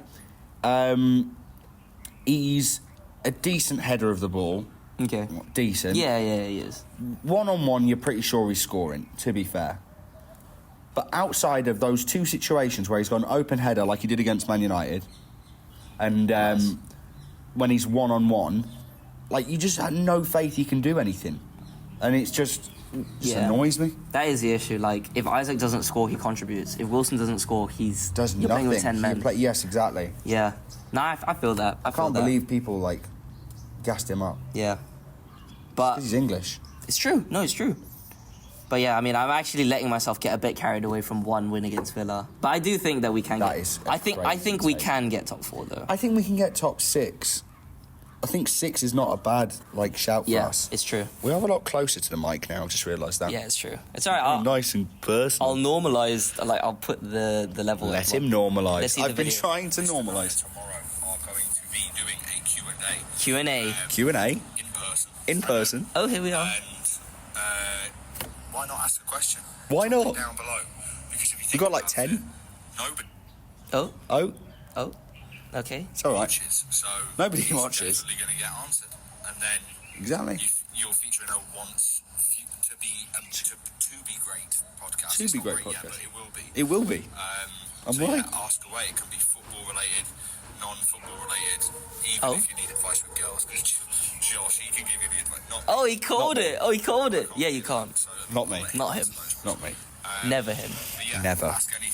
He's a decent header of the ball. Okay. Decent. Yeah, he is. 1-on-1, you're pretty sure he's scoring, to be fair. But outside of those 2 situations where he's got an open header like he did against Man United, and when he's 1-on-1, you just have no faith he can do anything. And it's just annoys me. That is the issue. If Isaac doesn't score, he contributes. If Wilson doesn't score, you're playing with 10 men. Yes, exactly. Yeah. No, I feel that. I can't believe people, gassed him up. Yeah. But... Because he's English. It's true. No, it's true. But yeah, I mean, I'm actually letting myself get a bit carried away from one win against Villa. But I do think that we can I think we can get top 4, though. I think we can get top 6. I think 6 is not a bad shout for us. It's true. We are a lot closer to the mic now. I just realised that. Yeah, it's true. It's all right. Nice and personal. I'll normalise. I'll put the level. Let him normalise. I've been video. trying to normalise. Tomorrow are going to be doing a Q&A. Q&A. Q&A. In person. In person. Oh, here we are. And why not ask a question? Why not? Down below. Because if you think You got about 10? it, nobody Oh. Oh, Okay. it's all right. watches. So Nobody it's watches. definitely going to get answered. And then Exactly. you're featuring a once to be great podcast. To It's be not great yet, podcast. but it will be. It will be. I'm So right. yeah, ask away. It can be football related, non-football related, even Oh. if you need advice with girls. Because Josh, he can give you the advice. Not Oh, me. he called Not it. Oh, he called it. Yeah, you can't. So Not me. Not him. Not me. Never him. but yeah, Never. Ask any.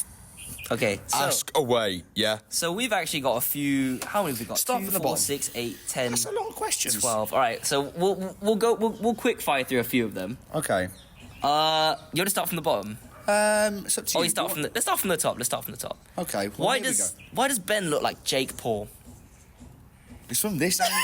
Okay. So, Ask away. Yeah. so we've actually got a few. How many have we got? Start 2, from the 4, bottom. 6, 8, 10, That's a lot of questions. 12. All right. So we'll quick fire through a few of them. Okay. You want to start from the bottom? It's up to you. Oh, let's start from the top. Let's start from the top. Okay. Well, Why here we go. does Ben look like Jake Paul? It's from this angle.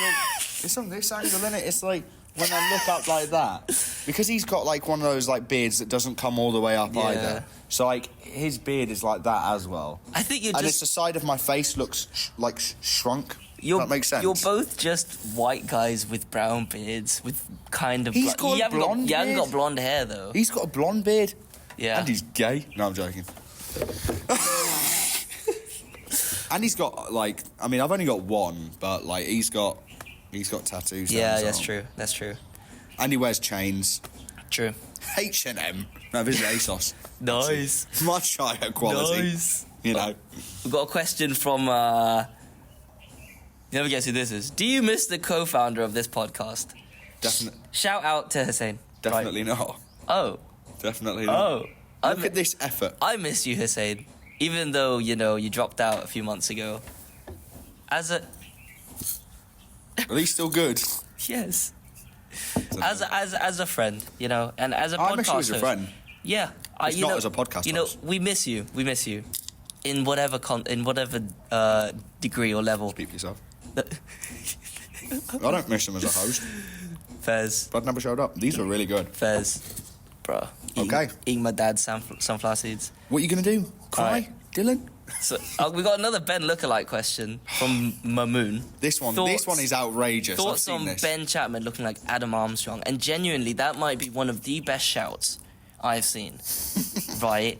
It's from this angle, isn't it? It's like when I look up like that, because he's got one of those beards that doesn't come all the way up Yeah. either. So his beard is like that as well. I think you're And it's just the side of my face looks shrunk. You're, that makes sense. You're both just white guys with brown beards, with kind of. He's got you a haven't blonde You haven't beard. got blonde hair though. He's got a blonde beard. Yeah. And he's gay. No, I'm joking. And he's got I've only got one, but he's got tattoos. down Yeah, his that's arm. true. That's true. And he wears chains. True. H&M. No, this is ASOS. Nice. Much higher quality. Nice. You know. We've got a question from. You never guess who this is. Do you miss the co-founder of this podcast? Shout out to Hussein. Definitely not. Right. Oh. Definitely not. Oh. Look at this effort. I miss you, Hussein. Even though you dropped out a few months ago. As a Are these still good? yes. As a friend, and as a podcast I miss you as a host. friend. Yeah, Just not as a podcast host. we miss you. We miss you, in whatever degree or level. Speak for yourself. I don't miss him as a host. Fez, But never showed up. These were really good. Fez, bro. Okay. Eating my dad's sunflower seeds. What are you going to do? Cry? Alright. Dylan? So we got another Ben lookalike question from Mamoon. This one is outrageous. I've Thoughts seen on this. Ben Chapman looking like Adam Armstrong, and genuinely, that might be one of the best shouts I've seen. Right?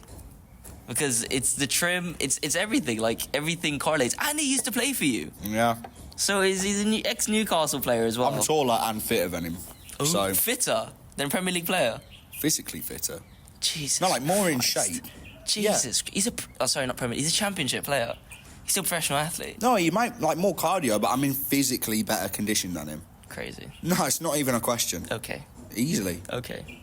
Because it's the trim, it's everything. Everything correlates, and he used to play for you. Yeah. So he's an ex-Newcastle player as well. I'm taller and fitter than him. Ooh, So, fitter than Premier League player. physically fitter. Jesus. No, more in Christ. shape. Jesus. He's sorry, not Premier League. He's a championship player. He's still a professional athlete. No, you might more cardio, but I'm in physically better condition than him. Crazy. No, it's not even a question. Okay. Easily. Okay.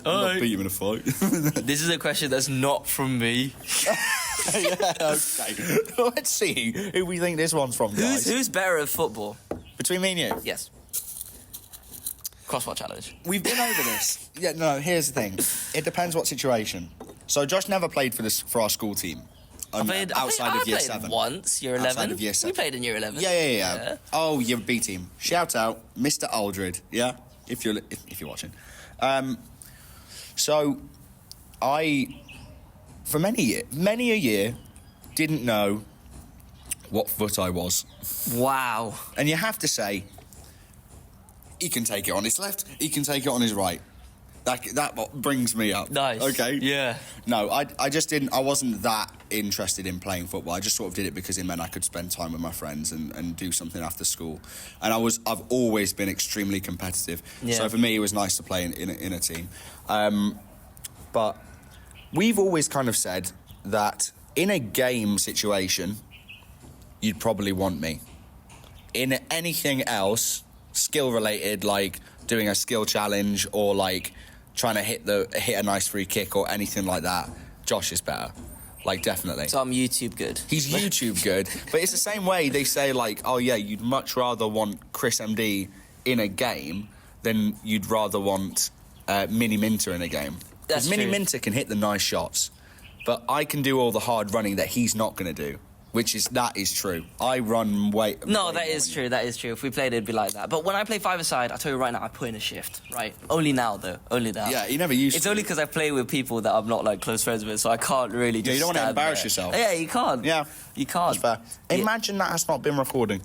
I'll Alright. beat him in a fight. This is a question that's not from me. Yeah, okay. Let's see who we think this one's from, guys. Who's better at football? Between me and you. Yes. Crossbar challenge. We've been over this. Yeah, no, here's the thing. It depends what situation. So Josh never played for our school team. Outside of year 7. Once, year 11. Outside of year 7. We played in year 11. Yeah. Oh, you're B team. Shout out, Mr. Aldred. Yeah, if you're watching. So, I, for many a year, didn't know what foot I was. Wow. And you have to say, he can take it on his left, he can take it on his right. That brings me up. Nice. Okay? Yeah. No, I just didn't, I wasn't that interested in playing football. I just sort of did it because it meant I could spend time with my friends and do something after school. And I've always been extremely competitive. Yeah. So for me, it was nice to play in a team. But we've always kind of said that in a game situation, you'd probably want me. In anything else, skill related, like doing a skill challenge or like trying to hit a nice free kick or anything like that, Josh is better. Like, definitely. So I'm YouTube good. He's YouTube good. But it's the same way they say, like, oh yeah, you'd much rather want Chris MD in a game than you'd rather want Mini Minter in a game. That's Because Mini true. Minter can hit the nice shots, but I can do all the hard running that he's not going to do. That is true. I run way... No, way that more is than true. That is true. If we played, it'd be like that. But when I play five-a-side, I tell you right now, I put in a shift, right? Only now, though. Only now. Yeah, you never used It's to. only because I play with people that I'm not, like, close friends with, so I can't really just you don't want to stand embarrass there. yourself. Yeah, you can't. Yeah. You can't. That's fair. Imagine that has not been recording.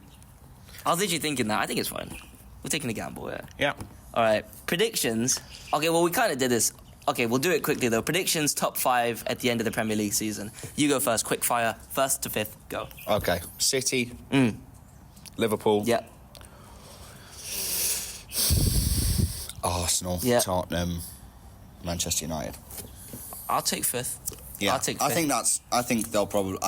I was literally thinking that. I think it's fine. We're taking a gamble, yeah. Yeah. All right. Predictions. Okay, well, we kind of did this. Okay, we'll do it quickly, though. Predictions, top 5 at the end of the Premier League season. You go first. Quick fire. 1st to 5th. Go. Okay. City. Liverpool. Yeah. Arsenal. Yeah. Tottenham. Manchester United. I'll take 5th. Yeah. I'll take 5th. I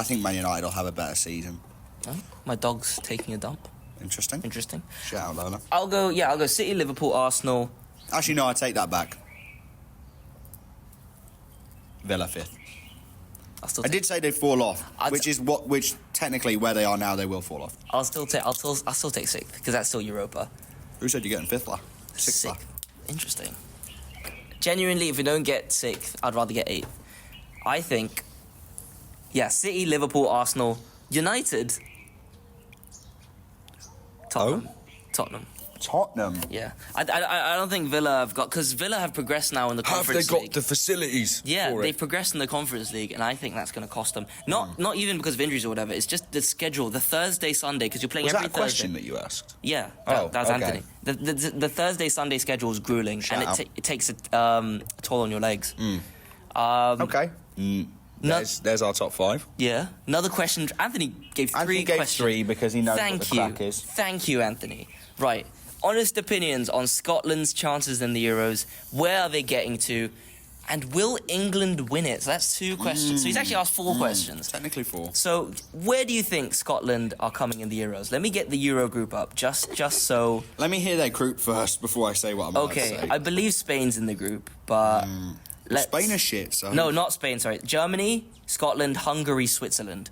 think Man United will have a better season. Oh, my dog's taking a dump. Interesting. Interesting. Shout out, Lola. I'll go City, Liverpool, Arsenal. Actually, no, I take that back. Villa 5th. I did say they'd fall off, which technically where they are now, they will fall off. I'll still take 6th because that's still Europa. Who said you're getting 5th, la? 6th, la? Interesting. Genuinely, if we don't get 6th, I'd rather get 8th. I think, City, Liverpool, Arsenal, United, Tottenham. Tottenham. Yeah. I don't think Villa have got... Because Villa have progressed now in the Conference League. the facilities Yeah, they've progressed in the Conference League, and I think that's going to cost them. Not even because of injuries or whatever. It's just the schedule, the Thursday, Sunday, because you're playing every Thursday. Was that a question that you asked? Yeah, Oh, that was okay. Anthony. The Thursday, Sunday schedule is grueling, Shout out. and it takes a toll on your legs. Okay. There's our top 5. Yeah. Another question. Anthony gave 3 Anthony gave questions. 3 because he knows what the crack is. Thank you, Anthony. Right. Honest opinions on Scotland's chances in the Euros. Where are they getting to? And will England win it? So that's 2 questions. So he's actually asked 4 questions. Technically 4. So where do you think Scotland are coming in the Euros? Let me get the Euro group up, just so... Let me hear their group first before I say what I'm about to say. Okay, I believe Spain's in the group, but... Spain is shit, so... No, not Spain, sorry. Germany, Scotland, Hungary, Switzerland.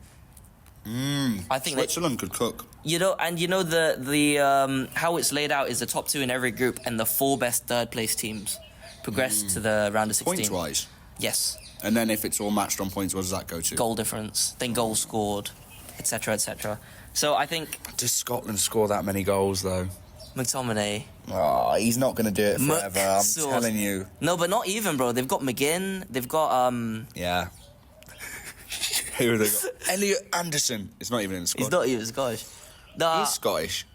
I think Switzerland could cook. the how it's laid out is the top 2 in every group and the 4 best third place teams progress to the round of 16. Points wise. Yes. And then if it's all matched on points, what does that go to? Goal difference, then goals scored, etc., etc. So I think Does Scotland score that many goals though? McTominay. Oh, he's not going to do it forever. I'm telling you. No, but not even, bro. They've got McGinn. They've got Yeah. Who have they got? Elliot Anderson. It's not even in the squad. He's not even Scottish. He's Scottish.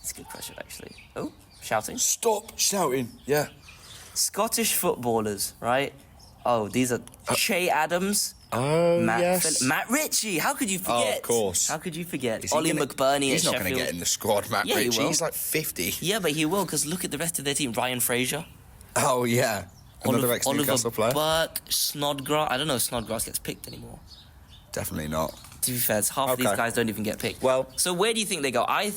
It's a good question, actually. Oh, shouting. Stop shouting. Yeah. Scottish footballers, right? Oh, these are Che Adams. Oh, Matt Ritchie. How could you forget? Oh, of course. How could you forget? Is he Ollie gonna- McBurney He's at not going Sheffield. to get in the squad, Matt Yeah, he Ritchie. will. He's like 50. Yeah, but he will, because look at the rest of their team. Ryan Fraser. Oh, yeah. Another ex-Newcastle player. Burke, Snodgrass. I don't know if Snodgrass gets picked anymore. Definitely not. To be fair, half of these Okay. guys don't even get picked. Well- so where do you think they go? I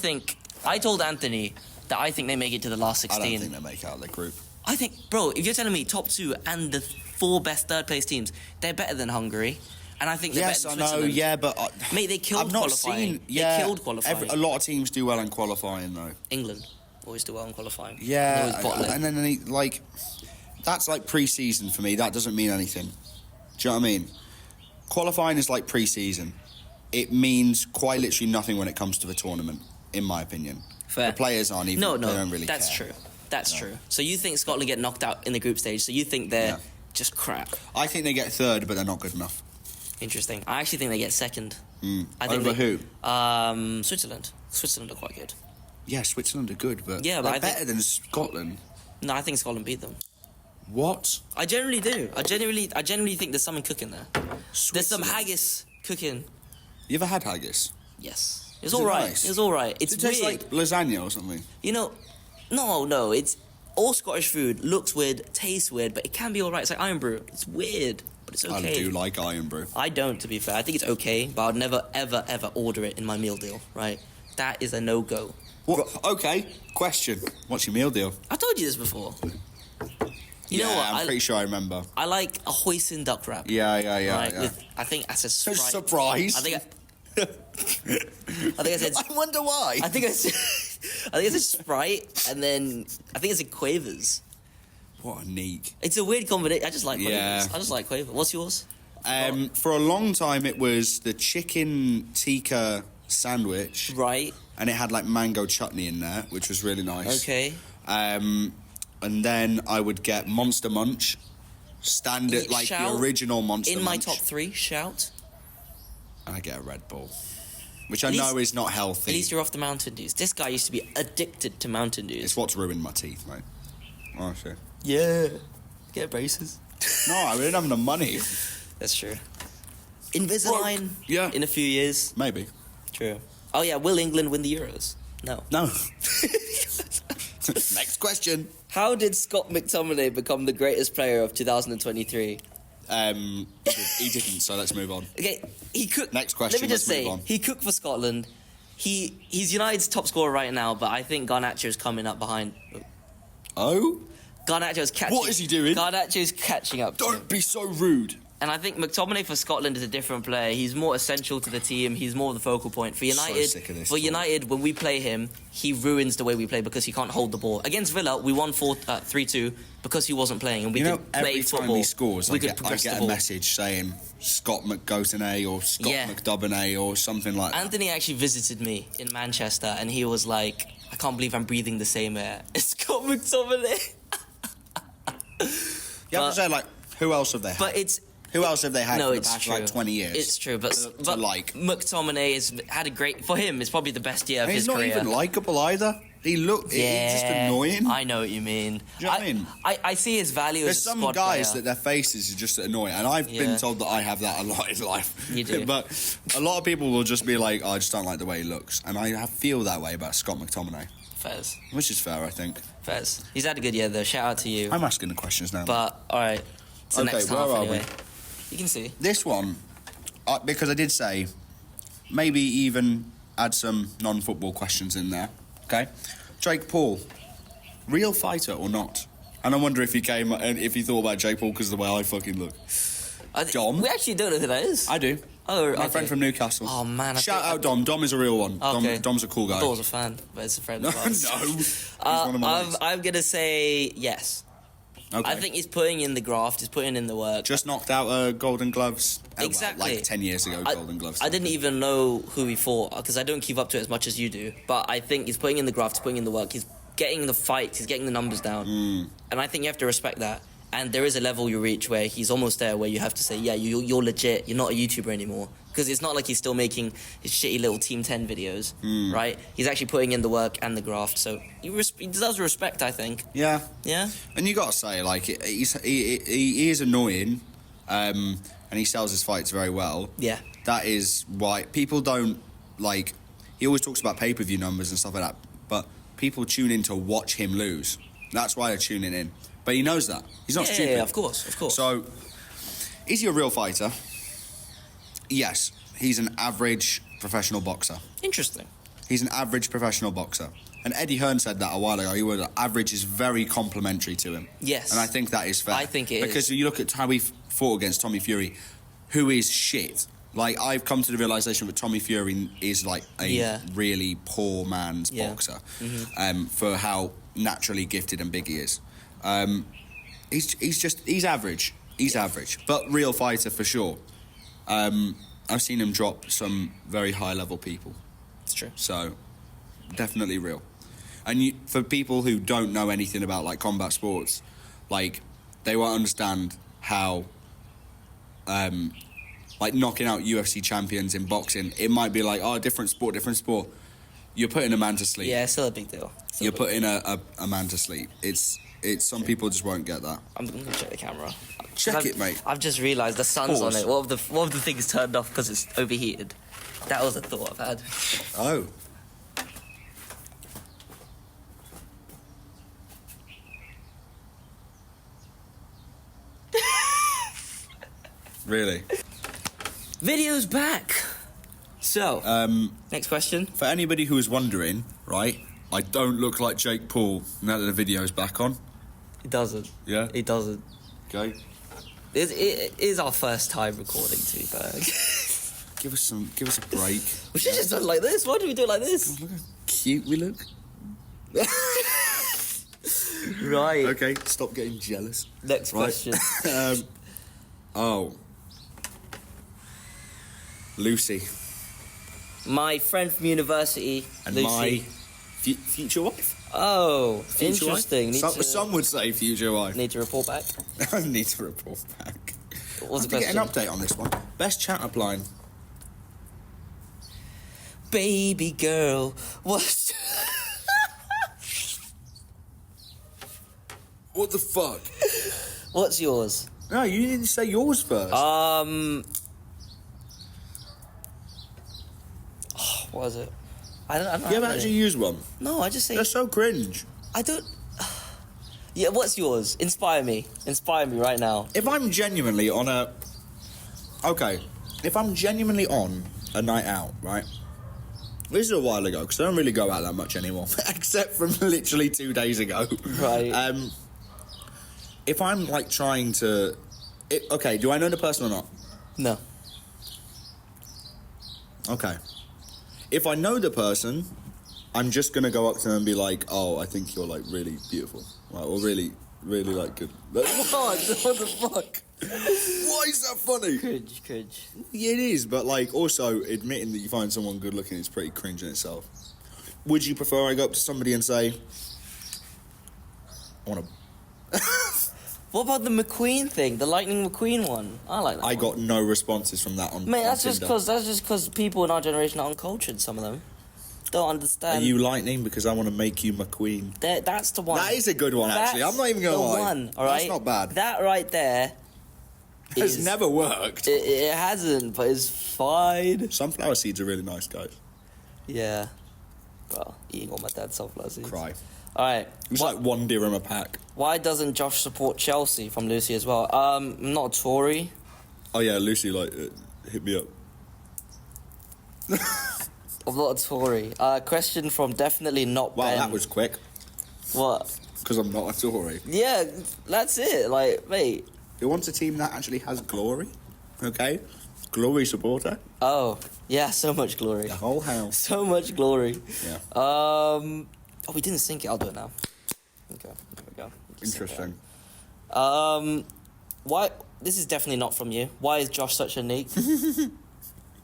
told Anthony that I think they make it to the last 16. I don't think they make out of the group. I think, bro, if you're telling me top 2 and the 4 best third place teams, they're better than Hungary. And I think they're Yes, better I than know, Switzerland. yeah, but... Mate, they killed I've not qualifying. seen... Yeah, They killed qualifying. a lot of teams do well in qualifying, though. England always do well in qualifying. Yeah, They always bottle it. and then, like... That's like pre-season for me. That doesn't mean anything. Do you know what I mean? Qualifying is like pre-season. It means quite literally nothing when it comes to the tournament, in my opinion. Fair. The players aren't even... No, They don't really that's care. true. That's true. So you think Scotland get knocked out in the group stage, so you think they're Yeah. just crap. I think they get 3rd, but they're not good enough. Interesting. I actually think they get 2nd. I think Over who? Switzerland. Switzerland are quite good. Yeah, Switzerland are good, but Yeah, but they're I think- better than Scotland. No, I think Scotland beat them. What? I generally do. I genuinely think there's something cooking there. There's some Switzerland? haggis cooking. You ever had haggis? Yes. It's Is it all right. nice? It's all right. It's It tastes weird. like lasagna or something. You know, no. It's all Scottish food looks weird, tastes weird, but it can be all right. It's like iron brew. It's weird, but it's okay. I do like iron brew. I don't, to be fair. I think it's okay, but I'd never, ever, ever order it in my meal deal, right? That is a no-go. What? Okay, question. What's your meal deal? I told you this before. You know what? I'm pretty sure I remember. I like a hoisin duck wrap. Yeah. Right, yeah. with, I think I said Sprite. Surprise. I think I said... I wonder why. I think I said Sprite, and then I think I said Quavers. What a neek. It's a weird combination. I just like Quavers. Yeah. I just like Quavers. What's yours? For a long time, it was the chicken tikka sandwich. Right. And it had like mango chutney in there, which was really nice. Okay. And then I would get Monster Munch, standard, like the original Monster Munch. In my top 3, shout. And I get a Red Bull, which I know is not healthy. At least you're off the Mountain Dews. This guy used to be addicted to Mountain Dews. It's what's ruined my teeth, mate. Oh, shit. Yeah. Get braces. No, I didn't have enough money. That's true. Invisalign. Yeah. In a few years. Maybe. True. Oh yeah, will England win the Euros? No. No. Next question. How did Scott McTominay become the greatest player of 2023? He didn't, so let's move on. Okay, he cooked. Next question, Let me just let's move say, on. he cooked for Scotland. He's United's top scorer right now, but I think Garnacho's coming up behind. Oh? Garnacho's catching. What is he doing? Garnacho's catching up. to him. Don't be so rude. And I think McTominay for Scotland is a different player. He's more essential to the team. He's more the focal point. For United, sick of this for talk. United, when we play him, he ruins the way we play because he can't hold the ball. Against Villa, we won 3-2 because he wasn't playing, and we could play every football. time he scores, we I could get progress the a ball. message saying Scott McGotenay or Scott Yeah. McDubbinay or something like that. Anthony actually visited me in Manchester, and he was like, "I can't believe I'm breathing the same air." It's Scott McTominay. You have to say, like, who else have they had? But it's. Who else have they had No, for the it's past, true. like, 20 years? It's true, but like. McTominay has had a great. For him, it's probably the best year of And his he's not career. even likeable either. He's just annoying. I know what you mean. Do you know what I mean? I see his value There's as a some squad guys player. that their faces are just annoying, and I've Yeah. been told that I have that a lot in life. You do. But a lot of people will just be like, oh, I just don't like the way he looks. And I feel that way about Scott McTominay, Fez. which is fair, I think. Fez. He's had a good year, though. Shout out to you. I'm asking the questions now. But, alright. It's the Okay, next where half, are we? anyway. You can see. This one, because I did say, maybe even add some non-football questions in there, okay? Jake Paul, real fighter or not? And I wonder if he thought about Jake Paul because of the way I fucking look. Dom? We actually don't know who that is. I do. Oh, My okay. friend from Newcastle. Oh, man. Shout out Dom. Dom is a real one. Okay. Dom's a cool guy. I thought I was a fan, but it's a friend No, of ours. no. He's one of my mates. I'm going to say yes. Okay. I think he's putting in the graft, he's putting in the work. Just knocked out Golden Gloves. Exactly. Like 10 years ago, Golden Gloves. I didn't even know who he fought because I don't keep up to it as much as you do. But I think he's putting in the graft, he's putting in the work, he's getting the fights, he's getting the numbers down. And I think you have to respect that. And there is a level you reach where he's almost there, where you have to say, yeah, you're legit, you're not a YouTuber anymore. Because it's not like he's still making his shitty little Team 10 videos, right? He's actually putting in the work and the graft. So he deserves respect, I think. Yeah. Yeah? And you got to say, like, he is annoying, and he sells his fights very well. Yeah. That is why people don't, like, he always talks about pay-per-view numbers and stuff like that, but people tune in to watch him lose. That's why they're tuning in. But he knows that. He's not stupid. Yeah, of course. So, is he a real fighter? Yes. He's an average professional boxer. Interesting. He's an average professional boxer. And Eddie Hearn said that a while ago. He was average is very complimentary to him. Yes. And I think that is fair. I think it is. Because you look at how he fought against Tommy Fury, who is shit. Like, I've come to the realisation that Tommy Fury is like a really poor man's boxer for how naturally gifted and big he is. He's average. He's average. But real fighter for sure. I've seen him drop some very high-level people. It's true. So, definitely real. And for people who don't know anything about, like, combat sports, like, they won't understand how, like, knocking out UFC champions in boxing, it might be like, oh, different sport. You're putting a man to sleep. Yeah, it's still a big deal. You're putting a man to sleep. It's some people just won't get that. I'm going to check the camera. Check it, mate. I've just realised the sun's Pause. on it. What of the things turned off because it's overheated? That was a thought I've had. Oh. Really? Video's back. So, next question. For anybody who is wondering, right, I don't look like Jake Paul now that the video's back on. It doesn't. Yeah? It doesn't. Okay. It is our first time recording, to be fair. Give us a break. We should just do it like this. Why do we do it like this? Look how cute we look. Right. Okay, stop getting jealous. Next Right. question. Oh. Lucy. My friend from university, And Lucy. my future wife. Oh, Future interesting. wife? Some would say future wife. Need to report back. I need to report back. What was the I have to get question? an update on this one. Best chat-up line. Baby girl, what? What the fuck? What's yours? No, you didn't say yours first. What was it? I don't you haven't know. actually used one. No, I just say. They're so cringe. I don't. Yeah, what's yours? Inspire me. Inspire me right now. If I'm genuinely on a... Okay. If I'm genuinely on a night out, right? This is a while ago, because I don't really go out that much anymore. Except from literally 2 days ago. Right. If I'm, like, trying to... okay, do I know the person or not? No. Okay. If I know the person, I'm just going to go up to them and be like, oh, I think you're, like, really beautiful. Right, or really, really, like, good. What the fuck? Why is that funny? Cringe. Yeah, it is, but, like, also, admitting that you find someone good looking is pretty cringe in itself. Would you prefer I go up to somebody and say, I want to... What about the McQueen thing? The Lightning McQueen one? I like that I one. got no responses from that on Mate, on that's just Tinder. because people in our generation are uncultured, some of them. Don't Are understand. you lightning? Because I want to make you McQueen. That's the one. That is a good one, actually. I'm not even going to lie. the one, all right? That's not bad. That right there It's is... never worked. It hasn't, but it's fine. Sunflower seeds are really nice, guys. Yeah. Well, eating all my dad's sunflower seeds. Cry. All right. It's like $1 dirham a pack. Why doesn't Josh support Chelsea? From Lucy as well. I'm not a Tory. Oh yeah, Lucy, like, hit me up. I'm not a Tory. Question from definitely not Wow, Ben. that was quick. What? Because I'm not a Tory. Yeah, that's it. Like, mate. Who wants a team that actually has glory? Okay? Glory supporter. Oh, yeah, so much glory. The whole house. So much glory. Yeah. Oh, we didn't sync it. I'll do it now. Okay, there we go. Interesting. Why? This is definitely not from you. Why is Josh such a neek?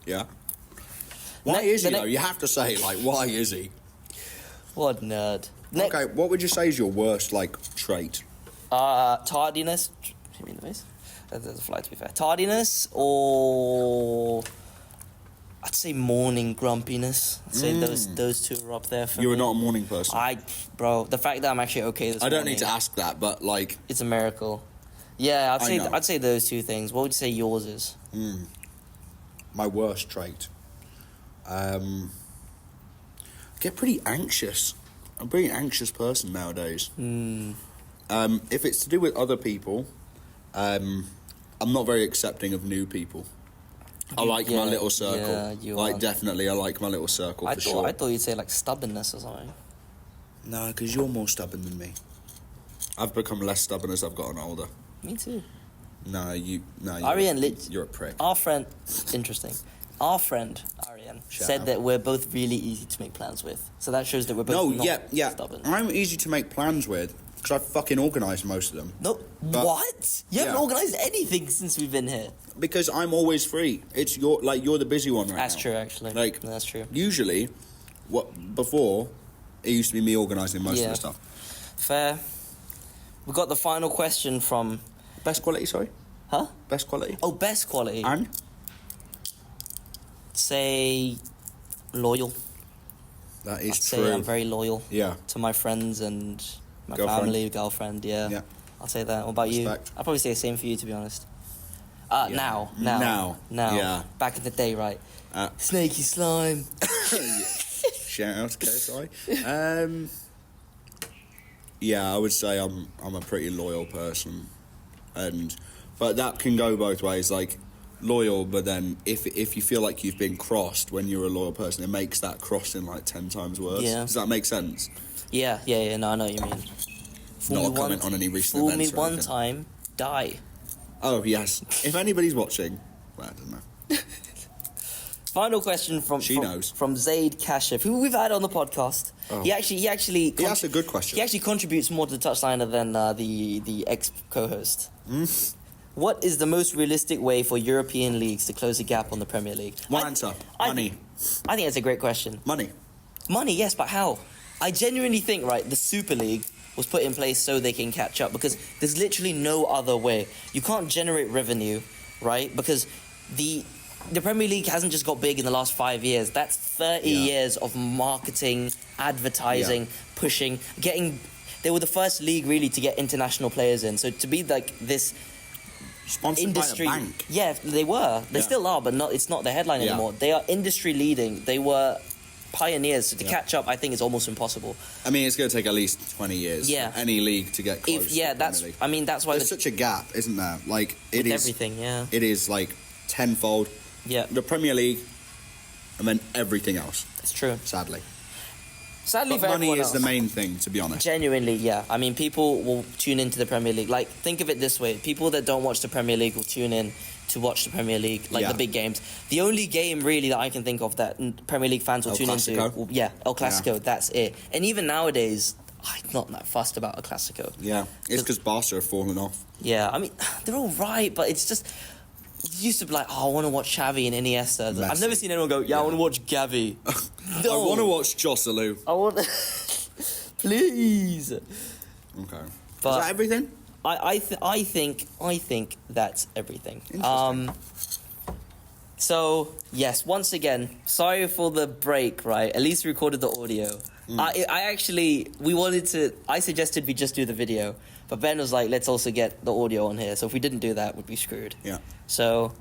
Yeah. Why Ne- is he, the ne- though? You have to say, like, why is he? What a nerd. Okay, what would you say is your worst, like, trait? Tardiness. Hit me in the face. There's a fly, to be fair. Tardiness or... I'd say morning grumpiness. I'd say those two are up there for You me. are not a morning person. Bro, the fact that I'm actually okay this I don't morning, need to ask that, but, like... it's a miracle. Yeah, I know. I'd say those two things. What would you say yours is? My worst trait. I get pretty anxious. I'm a pretty anxious person nowadays. If it's to do with other people, I'm not very accepting of new people. I like my little circle. Yeah, you like, are. definitely, I like my little circle for sure. I thought you'd say like stubbornness or something. No, because you're more stubborn than me. I've become less stubborn as I've gotten older. Me too. No, Arian, you're a prick. Our friend, interesting. Our friend Arian Shout said out. that we're both really easy to make plans with. So that shows that we're both No, not yeah. stubborn. I'm easy to make plans with because I fucking organise most of them. No, But- what? You haven't yeah. organised anything since we've been here. Because I'm always free. It's you're the busy one right now. That's true, actually. Like, That's true. Usually, before it used to be me organising most of the stuff. Fair. We got the final question from... Best quality, sorry. Huh? Best quality. Oh, best quality. And Say loyal. that is I'd say true. I'm very loyal Yeah. to my friends and my Girlfriend. family, girlfriend, yeah. Yeah. I'll say that. What about Respect. you? I'll probably say the same for you, to be honest. Yeah. Now. Yeah. Back in the day, right? Uh, Snaky slime. Shout out to KSI. Yeah, I would say I'm a pretty loyal person, but that can go both ways. Like loyal, but then if you feel like you've been crossed when you're a loyal person, it makes that crossing like 10 times worse. Yeah. Does that make sense? Yeah, no, I know what you mean. Not a comment on any recent Fool events me or one anything. time, die. Oh yes. If anybody's watching, well, I don't know. Final question from She knows. from Zaid Kashif, who we've had on the podcast. Oh. He actually That's a good question. He actually contributes more to the touchliner than the ex co-host. What is the most realistic way for European leagues to close the gap on the Premier League? One answer. Money. I think that's a great question. Money. Money, yes, but how? I genuinely think, right, the Super League was put in place so they can catch up because there's literally no other way. You can't generate revenue, right? Because the Premier League hasn't just got big in the last 5 years. That's 30 years of marketing, advertising, pushing, getting... They were the first league, really, to get international players in. So to be like this... Sponsored industry, by a bank. yeah, they were. They still are, but it's not the headline anymore. They are industry leading. They were pioneers. So to catch up, I think is almost impossible. I mean, it's going to take at least 20 years for any league to get close. That's. I mean, that's why there's such a gap, isn't there? Like it is everything. Yeah, it is like tenfold. Yeah, the Premier League, and then everything else. It's true. Sadly, for money is else. the main thing, to be honest. Genuinely, yeah. I mean, people will tune into the Premier League. Like, think of it this way: people that don't watch the Premier League will tune in to watch the Premier League, like the big games. The only game really that I can think of that Premier League fans will tune into, El Clasico. Yeah. That's it. And even nowadays, I'm not that fussed about El Clasico. Yeah, it's because Barca have fallen off. Yeah, I mean, they're all right, but it's just. It used to be like, I want to watch Xavi and Iniesta. Messi. I've never seen anyone go, I want to watch Gavi. No. I want to watch Joselu. I want... Please. Okay. But is that everything? I think that's everything. So, yes, once again, sorry for the break, right? At least we recorded the audio. I suggested we just do the video, but Ben was like, let's also get the audio on here. So if we didn't do that, we'd be screwed. Yeah. So,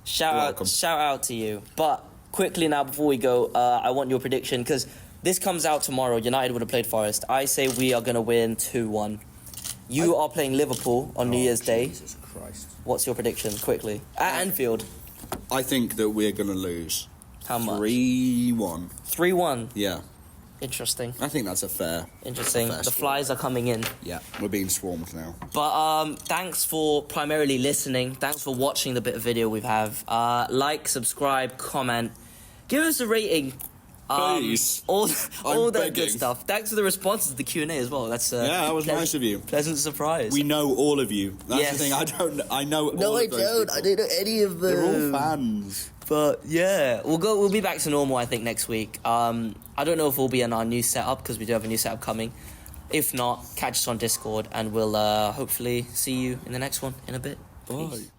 shout out to you. But quickly now, before we go, I want your prediction, because this comes out tomorrow. United would have played Forest. I say we are going to win 2-1. You are playing Liverpool on New Year's Day. Jesus Christ. What's your prediction, quickly? At Anfield. I think that we're going to lose. How much? 3-1. 3-1? Yeah. Interesting. I think that's a fair... Interesting. A fair the flies are coming in. Yeah, we're being swarmed now. But thanks for primarily listening. Thanks for watching the bit of video we have. Like, subscribe, comment. Give us a rating. Please. All that begging. good stuff. Thanks for the responses to the Q&A as well. That's that was nice of you. Pleasant surprise. We know all of you. That's the thing. I know all of those people. I don't know any of them. They're all fans. But yeah, we'll be back to normal, I think, next week. I don't know if we'll be in our new setup, because we do have a new setup coming. If not, catch us on Discord, and we'll hopefully see you in the next one in a bit. Bye. Peace.